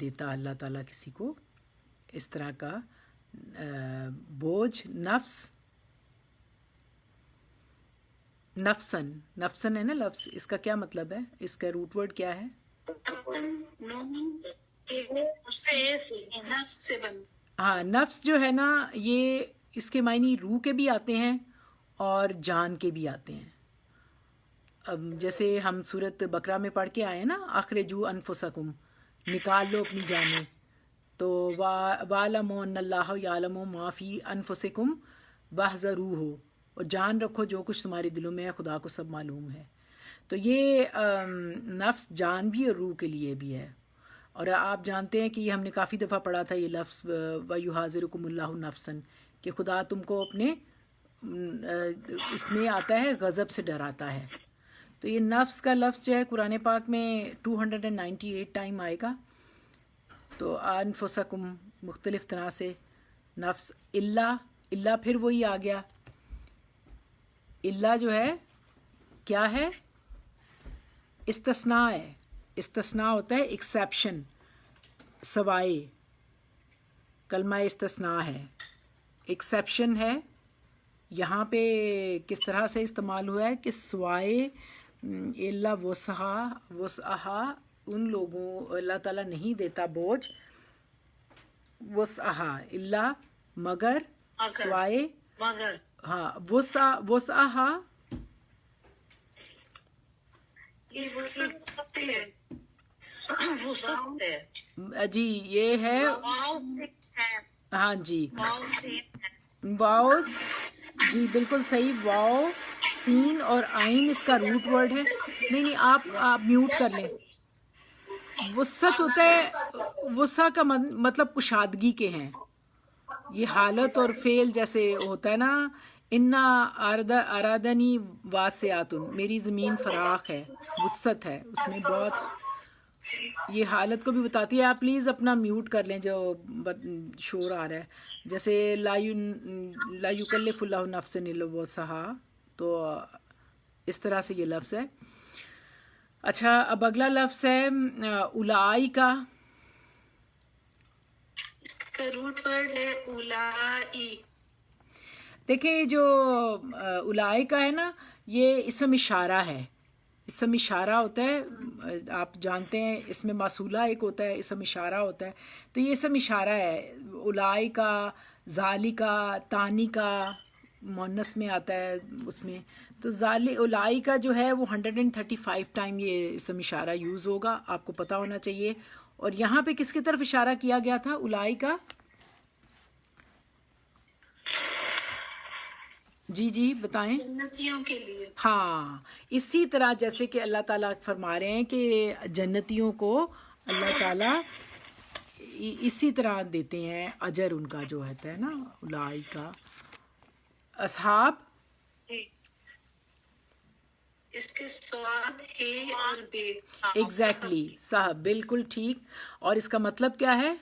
دیتا اللہ تعالیٰ کسی کو اس طرح کا بوجھ. نفسن ہے نا لفظ. اس کا کیا مطلب ہے؟ اس کا روٹ ورڈ کیا ہے؟ ہاں نفس جو ہے نا یہ اس کے معنی روح کے بھی آتے ہیں اور جان کے بھی آتے ہیں. اب جیسے ہم سورۃ بقرہ میں پڑھ کے آئے ہیں نا اخرجوا انفسکم نکال لو اپنی جانیں. تو وَاعْلَمُوا أَنَّ اللَّهَ يَعْلَمُ مَا فِي أَنفُسِكُمْ وَاحْذَرُوهُ. اور جان رکھو جو کچھ تمہارے دلوں میں ہے خدا کو سب معلوم ہے. تو یہ نفس جان بھی اور روح کے لیے بھی ہے. اور آپ جانتے ہیں کہ یہ ہم نے کافی دفعہ پڑھا تھا یہ لفظ وَيُحَذِّرُكُمُ اللَّهُ نَفْسًا کہ خدا تم کو اپنے اس میں آتا ہے غضب سے ڈراتا ہے. تو یہ نفس کا لفظ جو ہے قرآن پاک میں 298 ٹائم آئے گا. تو انفسکم مختلف طرح سے نفس. اللہ پھر وہی آ گیا. اللہ جو ہے کیا ہے؟ استثناء ہے. استثناء ہوتا ہے ایکسیپشن سوائے. کلمہ استثناء ہے ایکسیپشن ہے. یہاں پہ کس طرح سے استعمال ہوا ہے کہ سوائے اللہ وسعہا ان لوگوں اللہ تعالیٰ نہیں دیتا بوجھ وسعہا اللہ مگر سوائے مگر ہاں وسعہا یہ وہ سب ہے. وہ سب ہے. جی یہ ہے ہاں جی واؤ. جی بالکل صحیح. واؤ سین اور آئین اس کا روٹ ورڈ ہے. نہیں آپ میوٹ کر لیں. وسعت ہوتا ہے وسع کا مطلب کشادگی کے ہیں. یہ حالت اور فعل جیسے ہوتا ہے نا انا ارادنی واسعات میری زمین فراخ ہے. وسعت ہے اس میں بہت. یہ حالت کو بھی بتاتی ہے. آپ پلیز اپنا میوٹ کر لیں جو شور آ رہا ہے. جیسے لا یکلف اللہ نفسا الا وسعہا. تو اس طرح سے یہ لفظ ہے. اچھا اب اگلا لفظ ہے الائی کا. اس کا روٹ ورڈ ہے اولائی. دیکھیں جو الائی کا ہے نا یہ اسم اشارہ ہے. اسم اشارہ ہوتا ہے آپ جانتے ہیں اس میں موصولہ ایک ہوتا ہے اسم اشارہ ہوتا ہے تو یہ اسم اشارہ ہے. الائی کا ذالی کا تانی کا مؤنث میں آتا ہے اس میں تو الائی کا جو ہے وہ 135 ٹائم یہ اسم اشارہ یوز ہوگا آپ کو پتہ ہونا چاہیے. اور یہاں پہ کس کی طرف اشارہ کیا گیا تھا الائی کا؟ جی جی بتائیں. جنتیوں کے لیے. ہاں اسی طرح جیسے کہ اللہ تعالیٰ فرما رہے ہیں کہ جنتیوں کو اللہ تعالیٰ اسی طرح دیتے ہیں اجر ان کا جو ہوتا ہے نا الائی کا. اصحاب اس کے سواد ہے اور بے. ایگزیکٹلی صاحب بالکل ٹھیک. اور اس کا مطلب کیا ہے؟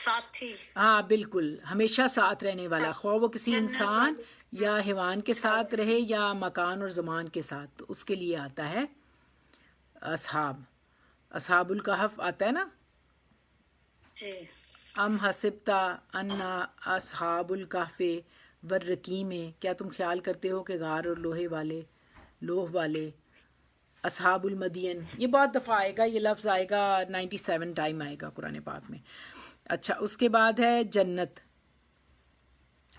ساتھی. ہاں بالکل ہمیشہ ساتھ رہنے والا خواہ وہ کسی انسان یا حیوان کے ساتھ رہے یا مکان اور زمان کے ساتھ تو اس کے لیے آتا ہے اصحاب. اصحاب الکہف آتا ہے نا. جی. ام حسبتا انا اصحاب الکہف والرقیم، کیا تم خیال کرتے ہو کہ غار اور لوہ والے اصحاب المدین، یہ بہت دفعہ آئے گا، یہ لفظ آئے گا 97 ٹائم آئے گا قرآن پاک میں. اچھا اس کے بعد ہے جنت،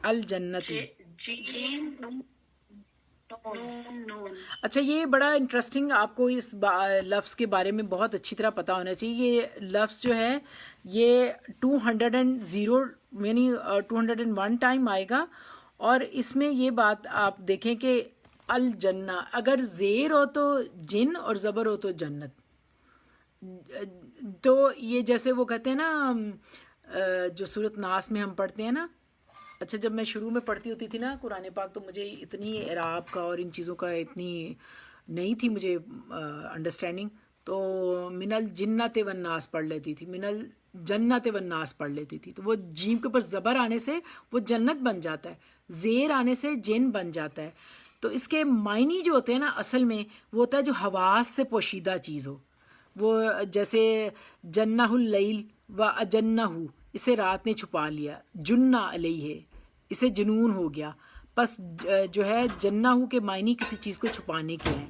الجنت. اچھا یہ بڑا انٹرسٹنگ، آپ کو اس لفظ کے بارے میں بہت اچھی طرح پتہ ہونا چاہیے. یہ لفظ جو ہے یہ 200 یعنی 201 ٹائم آئے گا. اور اس میں یہ بات آپ دیکھیں کہ الجنہ اگر زیر ہو تو جن اور زبر ہو تو جنت. تو یہ جیسے وہ کہتے ہیں نا جو سورۃ ناس میں ہم پڑھتے ہیں نا. اچھا جب میں شروع میں پڑھتی ہوتی تھی نا قرآن پاک تو مجھے اتنی اعراب کا اور ان چیزوں کا اتنی نہیں تھی مجھے انڈرسٹینڈنگ، تو من الجنت والناس پڑھ لیتی تھی، من الجنت والناس پڑھ لیتی تھی. تو وہ جیم کے اوپر زبر آنے سے وہ جنت بن جاتا ہے، زیر آنے سے جن بن جاتا ہے. تو اس کے معنی جو ہوتے ہیں نا اصل میں وہ ہوتا ہے جو حواس سے پوشیدہ چیز ہو. وہ جیسے جنہ اللیل و اجنہ، اسے رات نے چھپا لیا، جنہ علیہ اسے جنون ہو گیا. پس جو ہے جنہ کے معنی کسی چیز کو چھپانے کے ہیں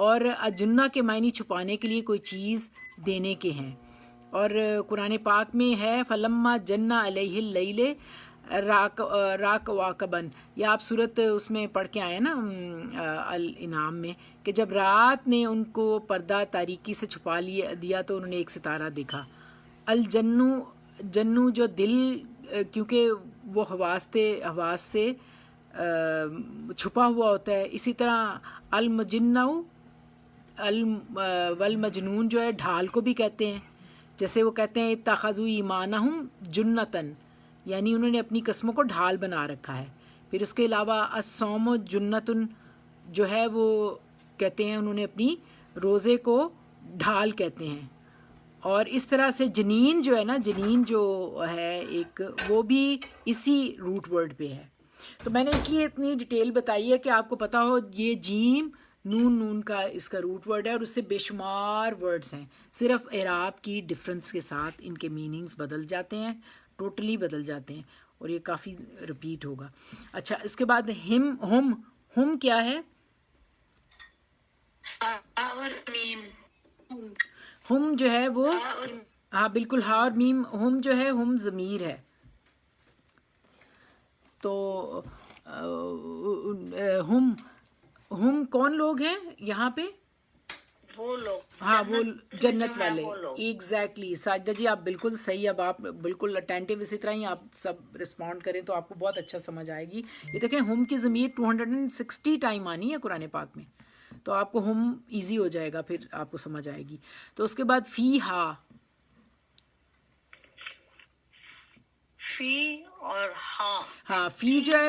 اور اجنہ کے معنی چھپانے کے لیے کوئی چیز دینے کے ہیں. اور قرآن پاک میں ہے فلما جنہ علیہ اللیل راک واقبن، یا آپ صورت اس میں پڑھ کے آئے نا الانعام میں کہ جب رات نے ان کو پردہ تاریکی سے چھپا دیا تو انہوں نے ایک ستارہ دیکھا. جنو جو دل، کیونکہ وہ حواس سے چھپا ہوا ہوتا ہے. اسی طرح المجنہ والمجنون جو ہے ڈھال کو بھی کہتے ہیں. جیسے وہ کہتے ہیں اتخذوا ایمانہم جنتن، یعنی انہوں نے اپنی قسموں کو ڈھال بنا رکھا ہے. پھر اس کے علاوہ الصوم جنتن جو ہے وہ کہتے ہیں انہوں نے اپنی روزے کو ڈھال کہتے ہیں. اور اس طرح سے جنین جو ہے نا، جنین جو ہے ایک، وہ بھی اسی روٹ ورڈ پہ ہے. تو میں نے اس لیے اتنی ڈیٹیل بتائی ہے کہ آپ کو پتہ ہو یہ جیم نون کا اس کا روٹ ورڈ ہے اور اس سے بے شمار ورڈز ہیں. صرف اعراب کی ڈفرنس کے ساتھ ان کے میننگز بدل جاتے ہیں، ٹوٹلی بدل جاتے ہیں اور یہ کافی رپیٹ ہوگا. اچھا اس کے بعد ہم کیا ہے؟ اور میم. ہم جو ہے وہ ہاں بالکل ہا اور میم. ہم جو ہے ہم ضمیر ہے. تو ہم کون لوگ ہیں یہاں پہ؟ وہ لوگ، ہاں وہ جنت جو ہے والے. وہ لوگ. ایگزیکٹلی ساجدہ جی آپ بالکل صحیح. اب آپ بالکل اٹینٹیو اسی طرح ہی آپ سب رسپونڈ کریں تو آپ کو بہت اچھا سمجھ آئے گی. یہ دیکھیں ہم کی ضمیر 260 ٹائم آنی ہے قرآن پاک میں، تو آپ کو ہم ایزی ہو جائے گا، پھر آپ کو سمجھ آئے گی. تو اس کے بعد فی ہا اور ہاں فی جو ہے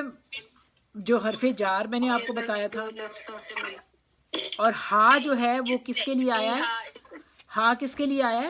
جو حرف جار میں نے آپ کو بتایا تھا، اور ہا جو ہے وہ کس کے لیے آیا ہے؟ ہا کس کے لیے آیا ہے؟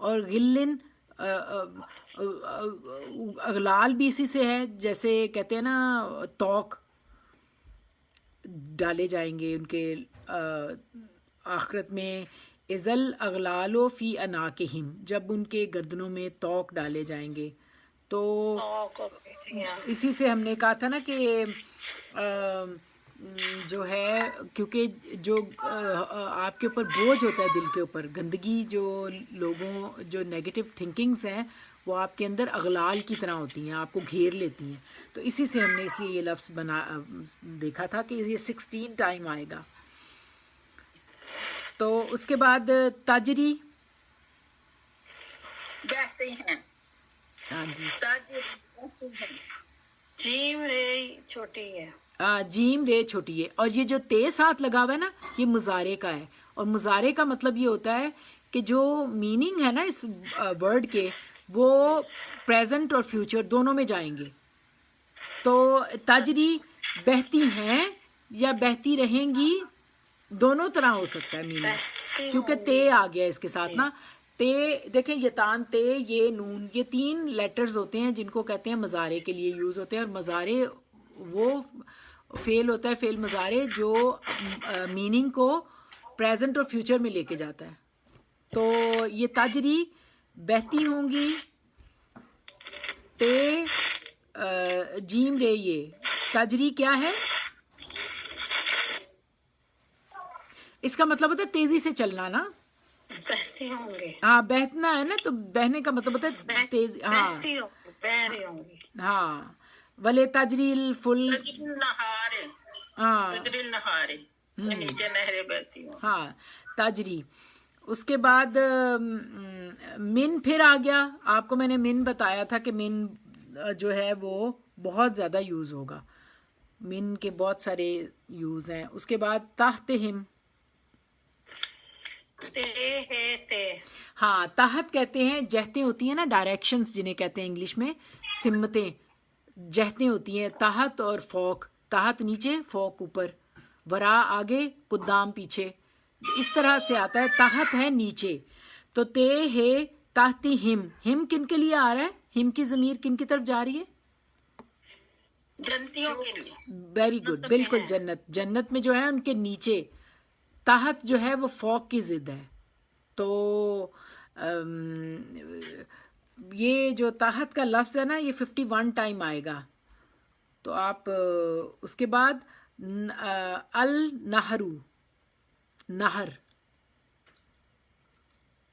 اور غلن اغلال بھی اسی سے ہے، جیسے کہتے ہیں نا توق ڈالے جائیں گے ان کے آخرت میں، ازل اغلال و فی اناکہم، جب ان کے گردنوں میں توق ڈالے جائیں گے. تو اسی سے ہم نے کہا تھا نا کہ جو ہے کیونکہ جو آپ کے اوپر بوجھ ہوتا ہے دل کے اوپر، گندگی جو لوگوں جو نیگیٹو تھنکنگز ہیں وہ آپ کے اندر اغلال کی طرح ہوتی ہیں، آپ کو گھیر لیتی ہیں. تو اسی سے ہم نے اس لیے یہ لفظ دیکھا تھا کہ یہ 16 ٹائم آئے گا. تو اس کے بعد تاجری، بہتے ہیں. ہاں جی، جیم رے چھوٹی ہے، جیم رے چھوٹی ہے. اور یہ جو تے ساتھ لگا ہوا ہے نا یہ مضارع کا ہے، اور مضارع کا مطلب یہ ہوتا ہے کہ جو میننگ ہے نا اس ورڈ کے وہ پریزنٹ اور فیوچر دونوں میں جائیں گے. تو تاجری بہتی ہیں یا بہتی رہیں گی، دونوں طرح ہو سکتا ہے میننگ، کیونکہ تے آ گیا اس کے ساتھ نا. تے دیکھیں یتان تے یہ نون، یہ 3 لیٹرز ہوتے ہیں جن کو کہتے ہیں مضارع کے لیے یوز ہوتے ہیں. اور مضارع وہ فعل ہوتا ہے، فعل مضارع جو میننگ کو پریزنٹ اور فیوچر میں لے کے جاتا ہے. تو یہ تاجری بہتی ہوں گی، تے جیم رے، یہ تاجری کیا ہے؟ اس کا مطلب ہوتا ہے تیزی سے چلنا نا. بہتے ہوں گے، ہاں بہتنا ہے نا، تو بہنے کا مطلب ہوتا ہے تیز. ہاں بہ رہے ہوں گے. ہاں، ولے تجری الفل، نہارے، ہاں تجری نہارے، نیچے نہریں بہتی ہوں. ہاں تاجری. اس کے بعد من پھر آ گیا. آپ کو میں نے من بتایا تھا کہ من جو ہے وہ بہت زیادہ یوز ہوگا، من کے بہت سارے یوز ہیں. اس کے بعد تحت ہم، تے ہے تے، ہاں تحت کہتے ہیں، جہتیں ہوتی ہیں نا، ڈائریکشنز جنہیں کہتے ہیں انگلش میں، سمتیں، جہتیں ہوتی ہیں تحت اور فوق. تحت نیچے، فوق اوپر، ورا آگے، قدام پیچھے، اس طرح سے آتا ہے. تحت ہے نیچے. تو تے ہے تحتی ہم. ہم کن کے لیے آ رہا ہے؟ ہم کی ضمیر کن کی طرف جا رہی ہے؟ جنتیوں کے لیے. ویری گڈ، بالکل جنت. جنت میں جو ہے ان کے نیچے. تحت جو ہے وہ فوق کی ضد ہے. تو یہ جو تحت کا لفظ ہے نا یہ 51 ٹائم آئے گا. تو آپ اس کے بعد النہرو، نہر،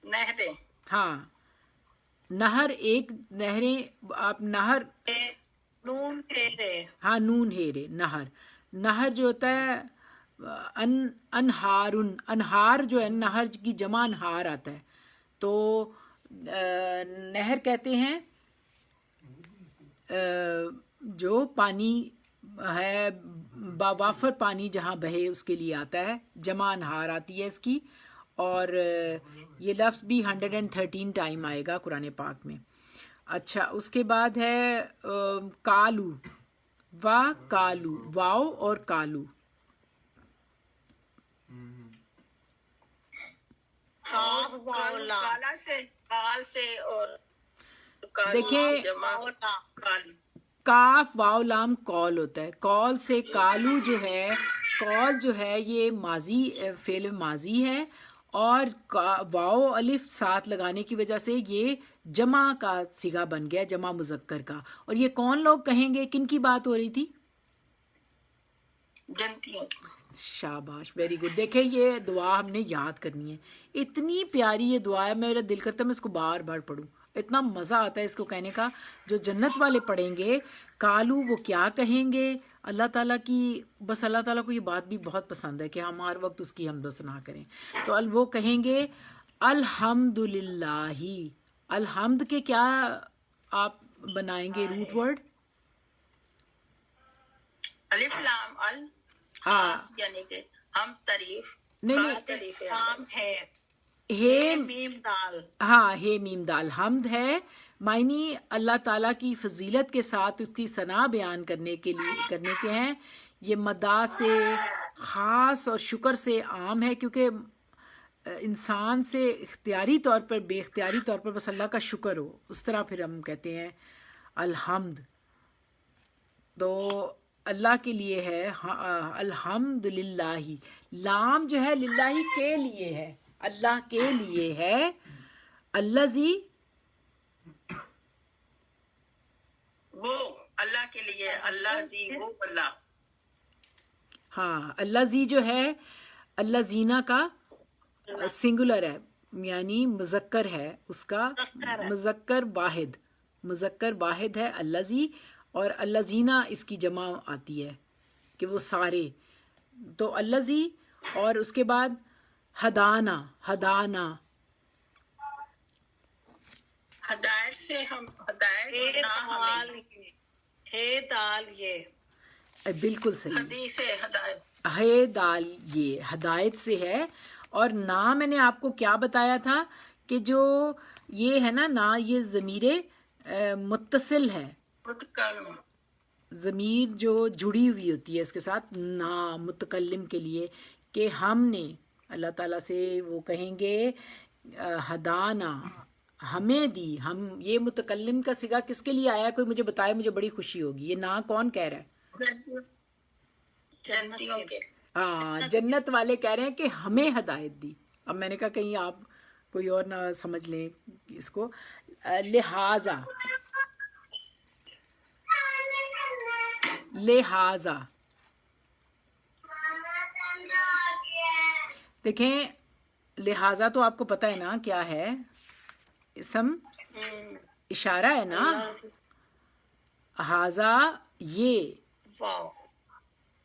نہریں، ہاں نہر، ایک نہریں. آپ نہر، نون ہے رے، ہاں نون ہے رے، نہر. نہر جو ہوتا ہے انہارن، انہار جو ہے نہر کی جمع انہار آتا ہے. تو نہر کہتے ہیں جو پانی ہے باوافر پانی جہاں بہے اس کے لیے آتا ہے، جمع انہار آتی ہے اس کی. اور یہ لفظ بھی 113 ٹائم آئے گا قرآن پاک میں. اچھا اس کے بعد ہے کالو، وا کالو، واو اور کالو. کالا سے، کال سے، اور دیکھیں جمع کال. کاف واو لام کال ہوتا ہے. کال سے کالو جو ہے، کال جو ہے یہ ماضی، فعل ماضی ہے، اور واو الف ساتھ لگانے کی وجہ سے یہ جمع کا صیغہ بن گیا، جمع مذکر کا. اور یہ کون لوگ کہیں گے؟ کن کی بات ہو رہی تھی؟ جنتیوں کی. شاباش، ویری گڈ. دیکھیں یہ دعا ہم نے یاد کرنی ہے. اتنی پیاری یہ دعا ہے، میرا دل کرتا ہے میں اس کو بار بار پڑھوں. اتنا مزہ آتا ہے اس کو کہنے کا. جو جنت والے پڑھیں گے کالو وہ کیا کہیں گے؟ اللہ تعالیٰ کی، بس اللہ تعالیٰ کو یہ بات بھی بہت پسند ہے کہ ہم ہر وقت اس کی حمد و ثنا کریں. تو وہ کہیں گے الحمد للہ. الحمد کے کیا آپ بنائیں گے روٹ ورڈ؟ الف لام ال، ہاں خاص یعنی کہ ہم تعریف، نہیں خاص نہیں، تعریف ہے. کام ہے، ہے میم دال، ہاں ہے میم دال. حمد ہے معنی اللہ تعالیٰ کی فضیلت کے ساتھ اس کی ثنا بیان کرنے کے ہیں. یہ مداح سے، خاص اور شکر سے عام ہے، کیونکہ انسان سے اختیاری طور پر بے اختیاری طور پر بس اللہ کا شکر ہو، اس طرح پھر ہم کہتے ہیں الحمد. تو اللہ کے لیے ہے الحمد للہ. لام جو ہے للہ کے لیے ہے، اللہ کے لیے ہے. الذی وہ اللہ کے لیے، اللہ زی وہ اللہ. ہاں الذی جو ہے اللہ زینا کا سنگولر ہے، یعنی مذکر ہے، اس کا مذکر واحد ہے الذی، اور الذین اس کی جمع آتی ہے کہ وہ سارے. تو الذی، اور اس کے بعد ہدانا ہدایت سے ہم ہدایت نہ ہمیں، ہے دال یہ بالکل صحیح ہدی سے ہدایت، ہے دال یہ ہدایت سے ہے. اور نا میں نے آپ کو کیا بتایا تھا کہ جو یہ ہے نا یہ ضمیر متصل ہے، متکلم، ضمیر جو جڑی ہوئی ہوتی ہے اس کے ساتھ، نا متکلم کے لیے، کہ ہم نے اللہ تعالیٰ سے وہ کہیں گے ہدانا ہمیں دی. ہم یہ متکلم کا صیغہ کس کے لیے آیا؟ کوئی مجھے بتائے، مجھے بڑی خوشی ہوگی. یہ نا کون کہہ رہا ہے؟ جنتیوں کے. ہاں جنت والے کہہ رہے ہیں کہ ہمیں ہدایت دی. اب میں نے کہا کہیں آپ کوئی اور نہ سمجھ لیں اس کو. لہٰذا دیکھیں، لہٰذا تو آپ کو پتہ ہے نا کیا ہے، اسم اشارہ ہے نا. ہاذا یہ واو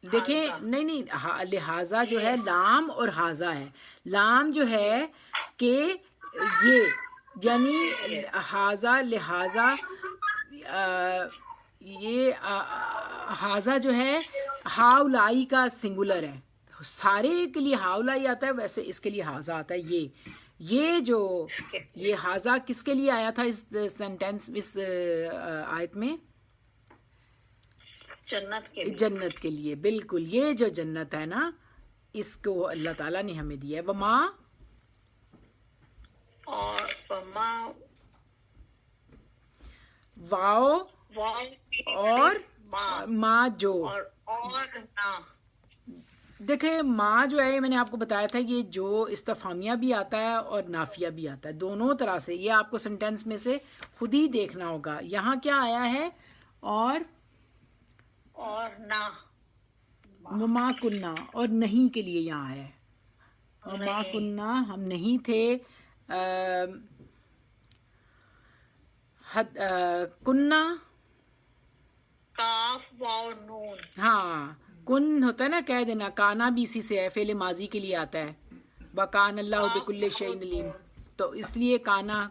دیکھیں، نہیں لہٰذا جو ہے لام اور ہاذا ہے. لام جو ہے کہ یہ، یعنی ہاذا لہٰذا، یہ ہاذا جو ہے ہاؤلائی کا سنگولر ہے. سارے کے لیے ہاؤلائی آتا ہے، ویسے اس کے لیے ہاذا آتا ہے. یہ جو یہ ہاذا کس کے لیے آیا تھا اس سینٹینس، اس آیت میں؟ جنت کے لیے. بالکل، یہ جو جنت ہے نا اس کو اللہ تعالیٰ نے ہمیں دیا ہے. وما واؤ اور ما جو، دیکھیں ماں جو ہے میں نے آپ کو بتایا تھا یہ جو استفہامیہ بھی آتا ہے اور نافیہ بھی آتا ہے، دونوں طرح سے. یہ آپ کو سینٹینس میں سے خود ہی دیکھنا ہوگا. یہاں کیا آیا ہے؟ اور نہ، وما کننا، اور نہیں کے لیے یہاں آیا ہے. وما کننا، ہم نہیں تھے. کننا کاف واو نون. ہاں کن ہوتا ہے نا کہہ دینا. کانا بھی اسی سے ہے، فعل ماضی کے لیے آتا ہے. وکان اللہ بکل شیء علیم، تو اس لیے کانا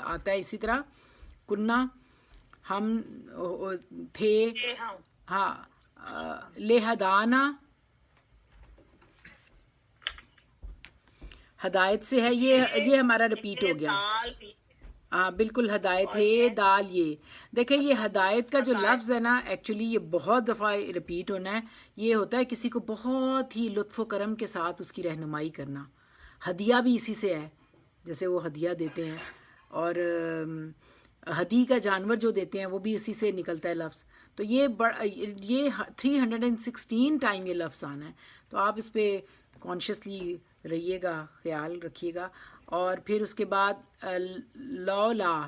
آتا ہے. اسی طرح کننا ہم تھے. ہاں لہدانا ہدایت سے ہے. یہ ہمارا رپیٹ ہو گیا. ہاں بالکل، ہدایت ہے دال. یہ دیکھیں، یہ ہدایت کا جو لفظ ہے نا ایکچولی یہ بہت دفعہ رپیٹ ہونا ہے. یہ ہوتا ہے کسی کو بہت ہی لطف و کرم کے ساتھ اس کی رہنمائی کرنا. ہدیہ بھی اسی سے ہے، جیسے وہ ہدیہ دیتے ہیں، اور ہدی کا جانور جو دیتے ہیں وہ بھی اسی سے نکلتا ہے لفظ. تو یہ 316 ٹائم یہ لفظ آنا ہے. تو آپ اس پہ کانشیسلی رہیے گا، خیال رکھیے گا. اور پھر اس کے بعد لولا،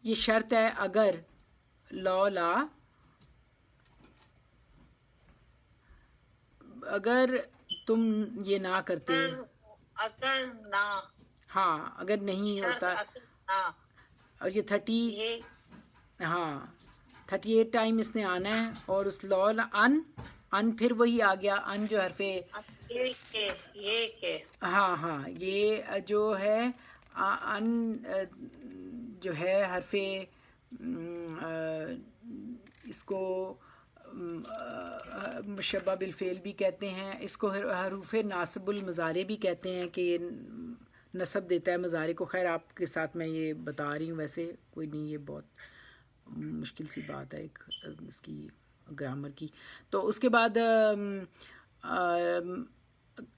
یہ شرط ہے اگر. لولا اگر تم یہ نہ کرتے، اگر نہ، ہاں اگر نہیں ہوتا. اور یہ 38 ٹائم اس نے آنا ہے. اور اس لول ان پھر وہی آ گیا، ان جو حرف ہاں یہ جو ہے ان جو ہے حرف اس کو مشبہ بالفعل بھی کہتے ہیں. اس کو حروف ناصب المضارع بھی کہتے ہیں کہ نصب دیتا ہے مضارع کو. خیر آپ کے ساتھ میں یہ بتا رہی ہوں، ویسے کوئی نہیں، یہ بہت مشکل سی بات ہے ایک اس کی گرامر کی. تو اس کے بعد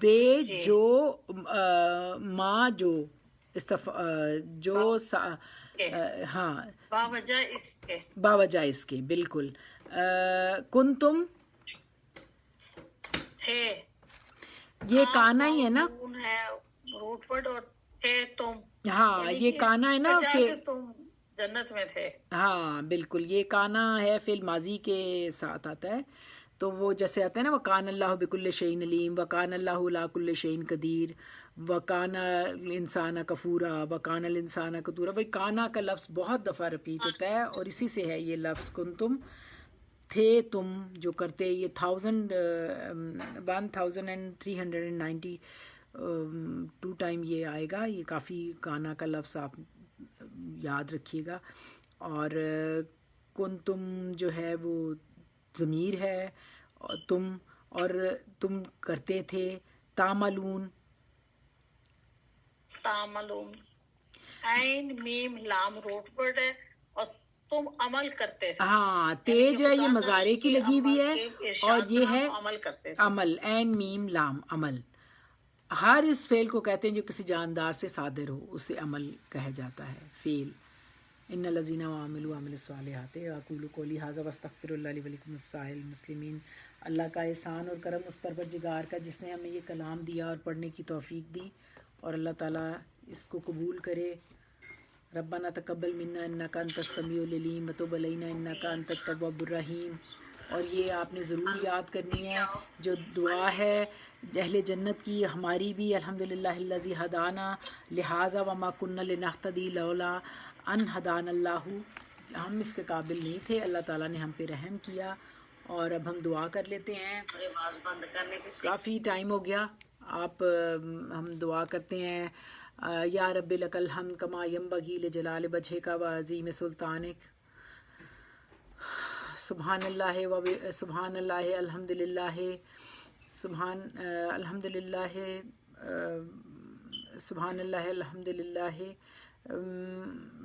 بے جی جو ماں جو جو کے ہاں باوجہ اس کے باوجہ اس کے، بالکل. کن تم، تھے، یہ کاف کانا ہی واو ہے نا. نون ہے روٹ ورڈ، اور تھے تم، ہاں یعنی یہ کہ کانا ہے نا وجہ سے تم جنت میں تھے. ہاں بالکل، یہ کانا ہے فعل ماضی کے ساتھ آتا ہے. تو وہ جیسے آتا ہے نا وکان اللہ بکل شعین علیم، وکان اللہ علی کل شعین قدیر، وکان الانسان کفورا، وکان الانسان قتورا. بھائی کانا کا لفظ بہت دفعہ رپیٹ ہوتا ہے اور اسی سے ہے یہ لفظ کن تم، تھے تم جو کرتے. یہ 1392 ٹائم یہ آئے گا. یہ کافی کانا کا لفظ آپ یاد رکھیے گا. اور کن تم جو ہے وہ ضمیر ہے، اور تم کرتے تھے. تعملون، تعملون، عین میم لام روٹ ورڈ ہے، اور تم عمل کرتے تھے. ہاں تے یعنی کہ جو ہے یہ خدا مضارع تعالیٰ کی کے لگی ہوئی ہے، کے اور ارشاد یہ پر ہے ہم عمل کرتے تھے. عمل، عین میم لام عمل. ہر اس فعل کو کہتے ہیں جو کسی جاندار سے صادر ہو، اسے عمل کہا جاتا ہے، فعل. ان الذین عملوا الصالحات اقول قولی ھذا واستغفر اللہ لی ولکم السائر المسلمین. اللہ کا احسان اور کرم اس پروردگار کا جس نے ہمیں یہ کلام دیا اور پڑھنے کی توفیق دی، اور اللہ تعالیٰ اس کو قبول کرے. ربنا تقبل منا انک انت السمیع العلیم وتب علینا انک انت التواب الرحیم. اور یہ آپ نے ضرور یاد کرنی ہے جو دعا ہے اہل جنت کی، ہماری بھی. الحمدللہ الذی ہدانا لہذا وما کنا لنہتدی لولا ان ہدان اللہ. ہم اس کے قابل نہیں تھے، اللہ تعالیٰ نے ہم پہ رحم کیا. اور اب ہم دعا کر لیتے ہیں، بند کرنے کی کافی ٹائم ہو گیا. آپ ہم دعا کرتے ہیں. یا رب لک الحمد کما ینبغی لجلال وجہک وعظیم سلطانک. سبحان اللہ سبحان اللہ الحمد للہ الحمد للہ سبحان اللہ الحمد للہ.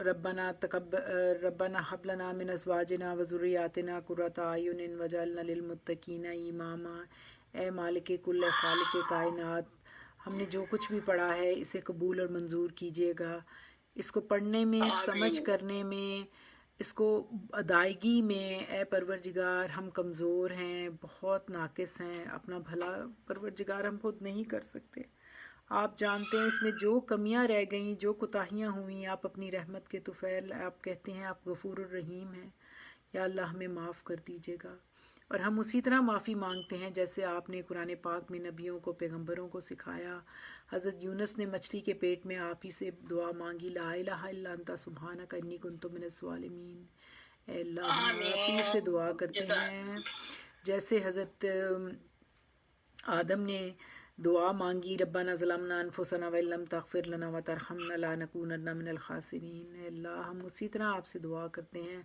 ربنا هب لنا من ازواجنا وذریاتنا قرۃ اعین واجعلنا للمتقین اماما. اے مالک کل خالق کائنات، ہم نے جو کچھ بھی پڑھا ہے اسے قبول اور منظور کیجیے گا. اس کو پڑھنے میں، سمجھ کرنے میں، اس کو ادائیگی میں اے پروردگار ہم کمزور ہیں، بہت ناقص ہیں. اپنا بھلا پروردگار ہم خود نہیں کر سکتے. آپ جانتے ہیں اس میں جو کمیاں رہ گئیں، جو کوتاہیاں ہوئیں، آپ اپنی رحمت کے طفیل، آپ کہتے ہیں آپ غفور الرحیم ہیں. یا اللہ ہمیں معاف کر دیجیے گا. اور ہم اسی طرح معافی مانگتے ہیں جیسے آپ نے قرآن پاک میں نبیوں کو، پیغمبروں کو سکھایا. حضرت یونس نے مچھلی کے پیٹ میں آپ ہی سے دعا مانگی، لا الہ الا انت سبحانک انی کنت من الظالمین. اے اللہ ہم آپ ہی سے دعا کرتے ہیں جیسے حضرت آدم نے دعا مانگی، ربنا ظلمنا انفسنا وان لم تغفر لنا وترحمنا لنکونن من الخاسرین. اے اللہ ہم اسی طرح آپ سے دعا کرتے ہیں،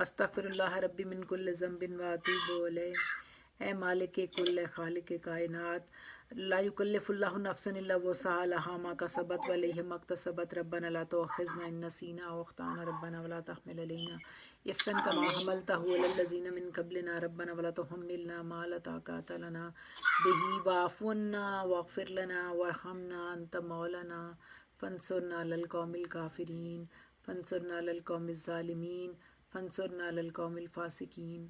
استغفر اللہ ربی من کل ذنب واتوب الیہ. اے مالک کل خالق کائنات، لا یکلف اللہ نفسا الا وسعها لها ما کسبت وعلیہا ما اکتسبت. ربنا لا تؤاخذنا ان نسینا او اخطانا، ربنا ولا تحمل علینا اصرا کما حملته علی الذین من قبلنا، ربنا ولا تحملنا ما لا طاقۃ لنا به واعف عنا واغفر لنا وارحمنا انت مولانا فانصرنا علی القوم الکافرین، فانصرنا علی القوم الظالمین، فانصرنا علی القوم الفاسقین.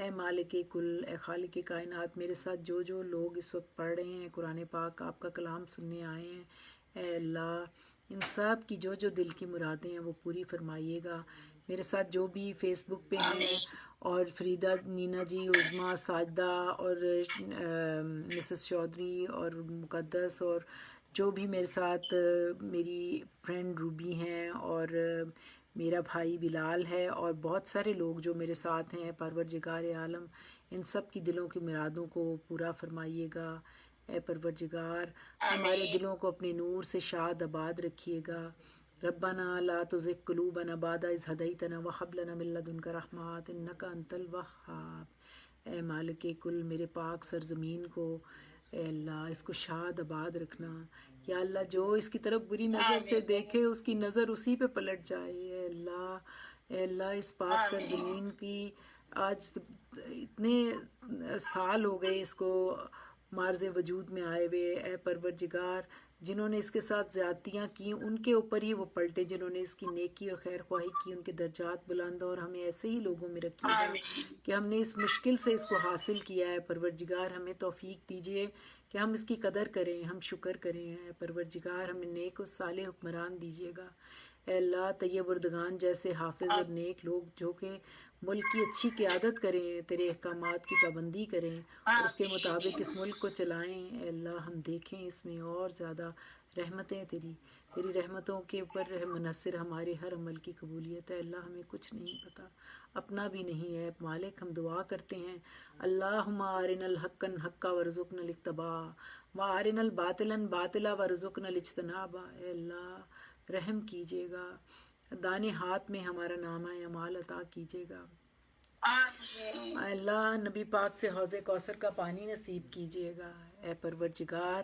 اے مالک کل، اے خالق کائنات، میرے ساتھ جو جو لوگ اس وقت پڑھ رہے ہیں قرآن پاک، آپ کا کلام سننے آئے ہیں، اے اللہ ان سب کی جو جو دل کی مرادیں ہیں وہ پوری فرمائیے گا. میرے ساتھ جو بھی فیس بک پہ ہیں، اور فریدہ، نینا جی، عظمیٰ، ساجدہ، اور مسز چودھری، اور مقدس، اور جو بھی میرے ساتھ میری فرینڈ روبی ہیں، اور میرا بھائی بلال ہے، اور بہت سارے لوگ جو میرے ساتھ ہیں، پروردگار عالم ان سب کی دلوں کی مرادوں کو پورا فرمائیے گا. اے پروردگار ہمارے دلوں کو اپنے نور سے شاد آباد رکھیے گا. ربنا لا تزغ قلوبنا بعد اذ ہدیتنا وہب لنا من لدنک رحمۃ انک انت الوہاب. اے مالک کل، میرے پاک سرزمین کو، اے اللہ اس کو شاد آباد رکھنا. یا اللہ جو اس کی طرف بری نظر سے دیکھے اس کی نظر اسی پہ پلٹ جائے. اے اللہ، اے اللہ اس پاک سرزمین کی آج اتنے سال ہو گئے اس کو معرض وجود میں آئے ہوئے، اے پروردگار جنہوں نے اس کے ساتھ زیادتیاں کی ان کے اوپر ہی وہ پلٹے، جنہوں نے اس کی نیکی اور خیر خواہی کی ان کے درجات بلند، اور ہمیں ایسے ہی لوگوں میں رکھیے گا کہ ہم نے اس مشکل سے اس کو حاصل کیا ہے۔ پروردگار ہمیں توفیق دیجیے کہ ہم اس کی قدر کریں، ہم شکر کریں۔ اے پروردگار ہمیں نیک و صالح حکمران دیجیے گا۔ اے اللہ طیب اردگان جیسے حافظ اور نیک لوگ جو کہ ملک کی اچھی قیادت کریں، تیرے احکامات کی پابندی کریں اور اس کے مطابق اس ملک کو چلائیں۔ اے اللہ ہم دیکھیں اس میں اور زیادہ رحمتیں تیری رحمتوں کے اوپر منحصر ہمارے ہر عمل کی قبولیت ہے۔ اللہ ہمیں کچھ نہیں پتہ، اپنا بھی نہیں ہے مالک، ہم دعا کرتے ہیں اللہم ارنا الحق حقا وارزقنا الاتباع وارنا الباطل باطلا وارزقنا الاجتناب۔ اے اللہ رحم کیجیے گا، دانے ہاتھ میں ہمارا نامہ اعمال عطا کیجیے گا۔ اے اللہ نبی پاک سے حوض کوثر کا پانی نصیب کیجیے گا۔ اے پروردگار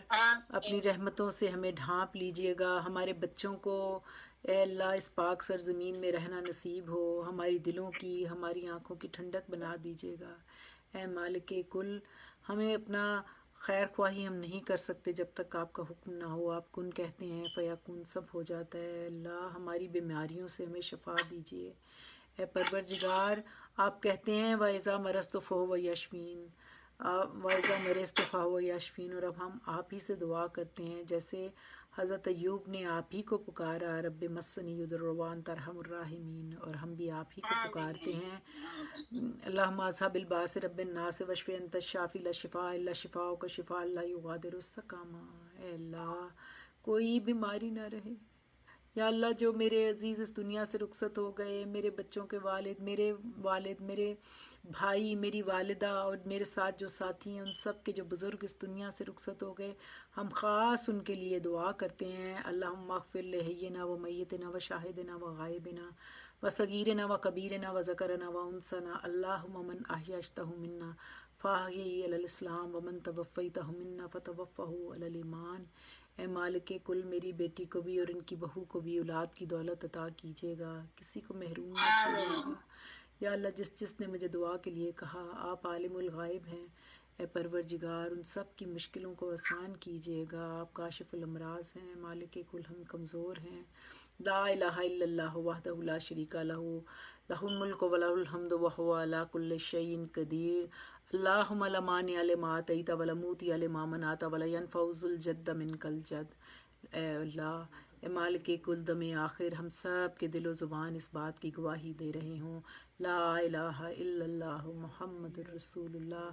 اپنی رحمتوں سے ہمیں ڈھانپ لیجیے گا، ہمارے بچوں کو اے اللہ اس پاک سرزمین میں رہنا نصیب ہو، ہماری دلوں کی ہماری آنکھوں کی ٹھنڈک بنا دیجیے گا۔ اے مالک کل ہمیں اپنا خیر خواہی ہم نہیں کر سکتے جب تک آپ کا حکم نہ ہو، آپ کن کہتے ہیں فیکون سب ہو جاتا ہے۔ اللہ ہماری بیماریوں سے ہمیں شفا دیجیے۔ اے پروردگار آپ کہتے ہیں وَإِذَا مَرَضْتُ فَهُوَ يَشْفِينِ، وَإِذَا مَرِضْتُ فَهُوَ يَشْفِينِ، اور اب ہم آپ ہی سے دعا کرتے ہیں جیسے حضرت ایوب نے آپ ہی کو پکارا رب مسنی الضر وانت ارحم الراحمین، اور ہم بھی آپ ہی کو پکارتے ہیں اللہم اذھب الباس رب الناس واشف انت الشافی لا شفاء الا شفاؤک شفاء لا یغادر سقما۔ اے اللہ کوئی بیماری نہ رہے یا اللہ، جو میرے عزیز اس دنیا سے رخصت ہو گئے، میرے بچوں کے والد، میرے بھائی، میری والدہ اور میرے ساتھ جو ساتھی ہیں، ان سب کے جو بزرگ اس دنیا سے رخصت ہو گئے، ہم خاص ان کے لیے دعا کرتے ہیں اللہم اغفر لحینا و میتنا و شاہدنا و غائبنا و صغیرنا و کبیرنا و ذکرنا و انسنا، اللہم من احییتہ منا فاحیہ علی الاسلام ومن توفیتہ منا فتوفہ علی الایمان۔ اے مالک کل میری بیٹی کو بھی اور ان کی بہو کو بھی اولاد کی دولت عطا کیجیے گا، کسی کو محروم نہ چھوڑیے گا۔ یا اللہ جس نے مجھے دعا کے لیے کہا، آپ عالم الغائب ہیں، اے پروردگار ان سب کی مشکلوں کو آسان کیجیے گا، آپ کاشف الامراض ہیں۔ مالک کل ہم کمزور ہیں، لا الہ الا اللہ وحدہ لا شریک لہ لہ الملک و لہ الحمد وہو علی کل شیء قدیر۔ اللہم لا مانع لما اعطیت ولا معطی لما منعت ولا ینفع ذا الجد منک الجد۔ اے اللہ اے مالک کل دم آخر ہم سب کے دل و زبان اس بات کی گواہی دے رہے ہوں لا الہ الا اللہ محمد الرسول اللہ،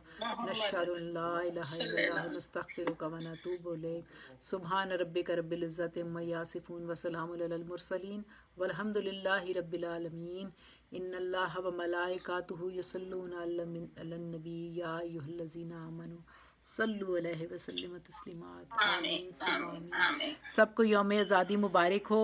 نشہد ان لا الہ الا اللہ نستغفرک و نتوب الیک۔ سبحان ربک رب العزت عما یصفون وسلام علی المرسلین والحمد للہ رب العالمین۔ ان اللہ و ملائکاتہ یصلون علی النبی یا ایھا الذین آمنوا صلو علیہ وسلم تسلیمات۔ آمین ثم آمین۔ سب کو یوم آزادی مبارک ہو،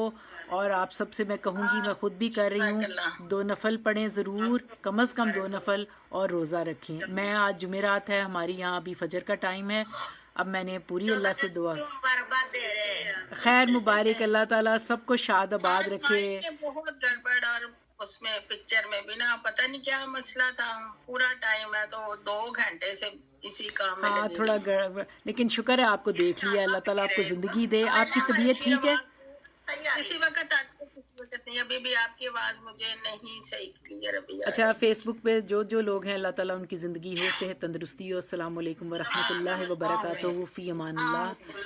اور آپ سب سے میں کہوں گی، میں خود بھی کر رہی ہوں، 2 نفل پڑھیں ضرور، کم از کم 2 نفل، اور روزہ رکھیں۔ میں آج جمعرات ہے، ہماری یہاں ابھی فجر کا ٹائم ہے، اب میں نے پوری اللہ سے دعا خیر مبارک، اللہ تعالیٰ سب کو شاد آباد رکھے۔ بہت گڑبڑ، اور اس میں پکچر میں بھی نا پتہ نہیں کیا مسئلہ تھا، پورا ٹائم ہے تو 2 گھنٹے سے اسی کام میں ہاں لگی تھوڑا ہوئی۔ لیکن شکر ہے آپ کو دیکھ لیا، اللہ تعالیٰ آپ کو زندگی دے۔ آپ کی طبیعت ٹھیک ہے؟ کسی وقت آتی ہے، کسی وقت نہیں، ابھی بھی آپ کی آواز مجھے نہیں صحیح کلیئر ابھی آ رہی۔ اچھا فیس بک پہ جو لوگ ہیں، اللہ تعالیٰ ان کی زندگی ہو، صحت تندرستی ہو۔ السلام علیکم ورحمۃ اللہ وبرکاتہ، فی امان اللہ۔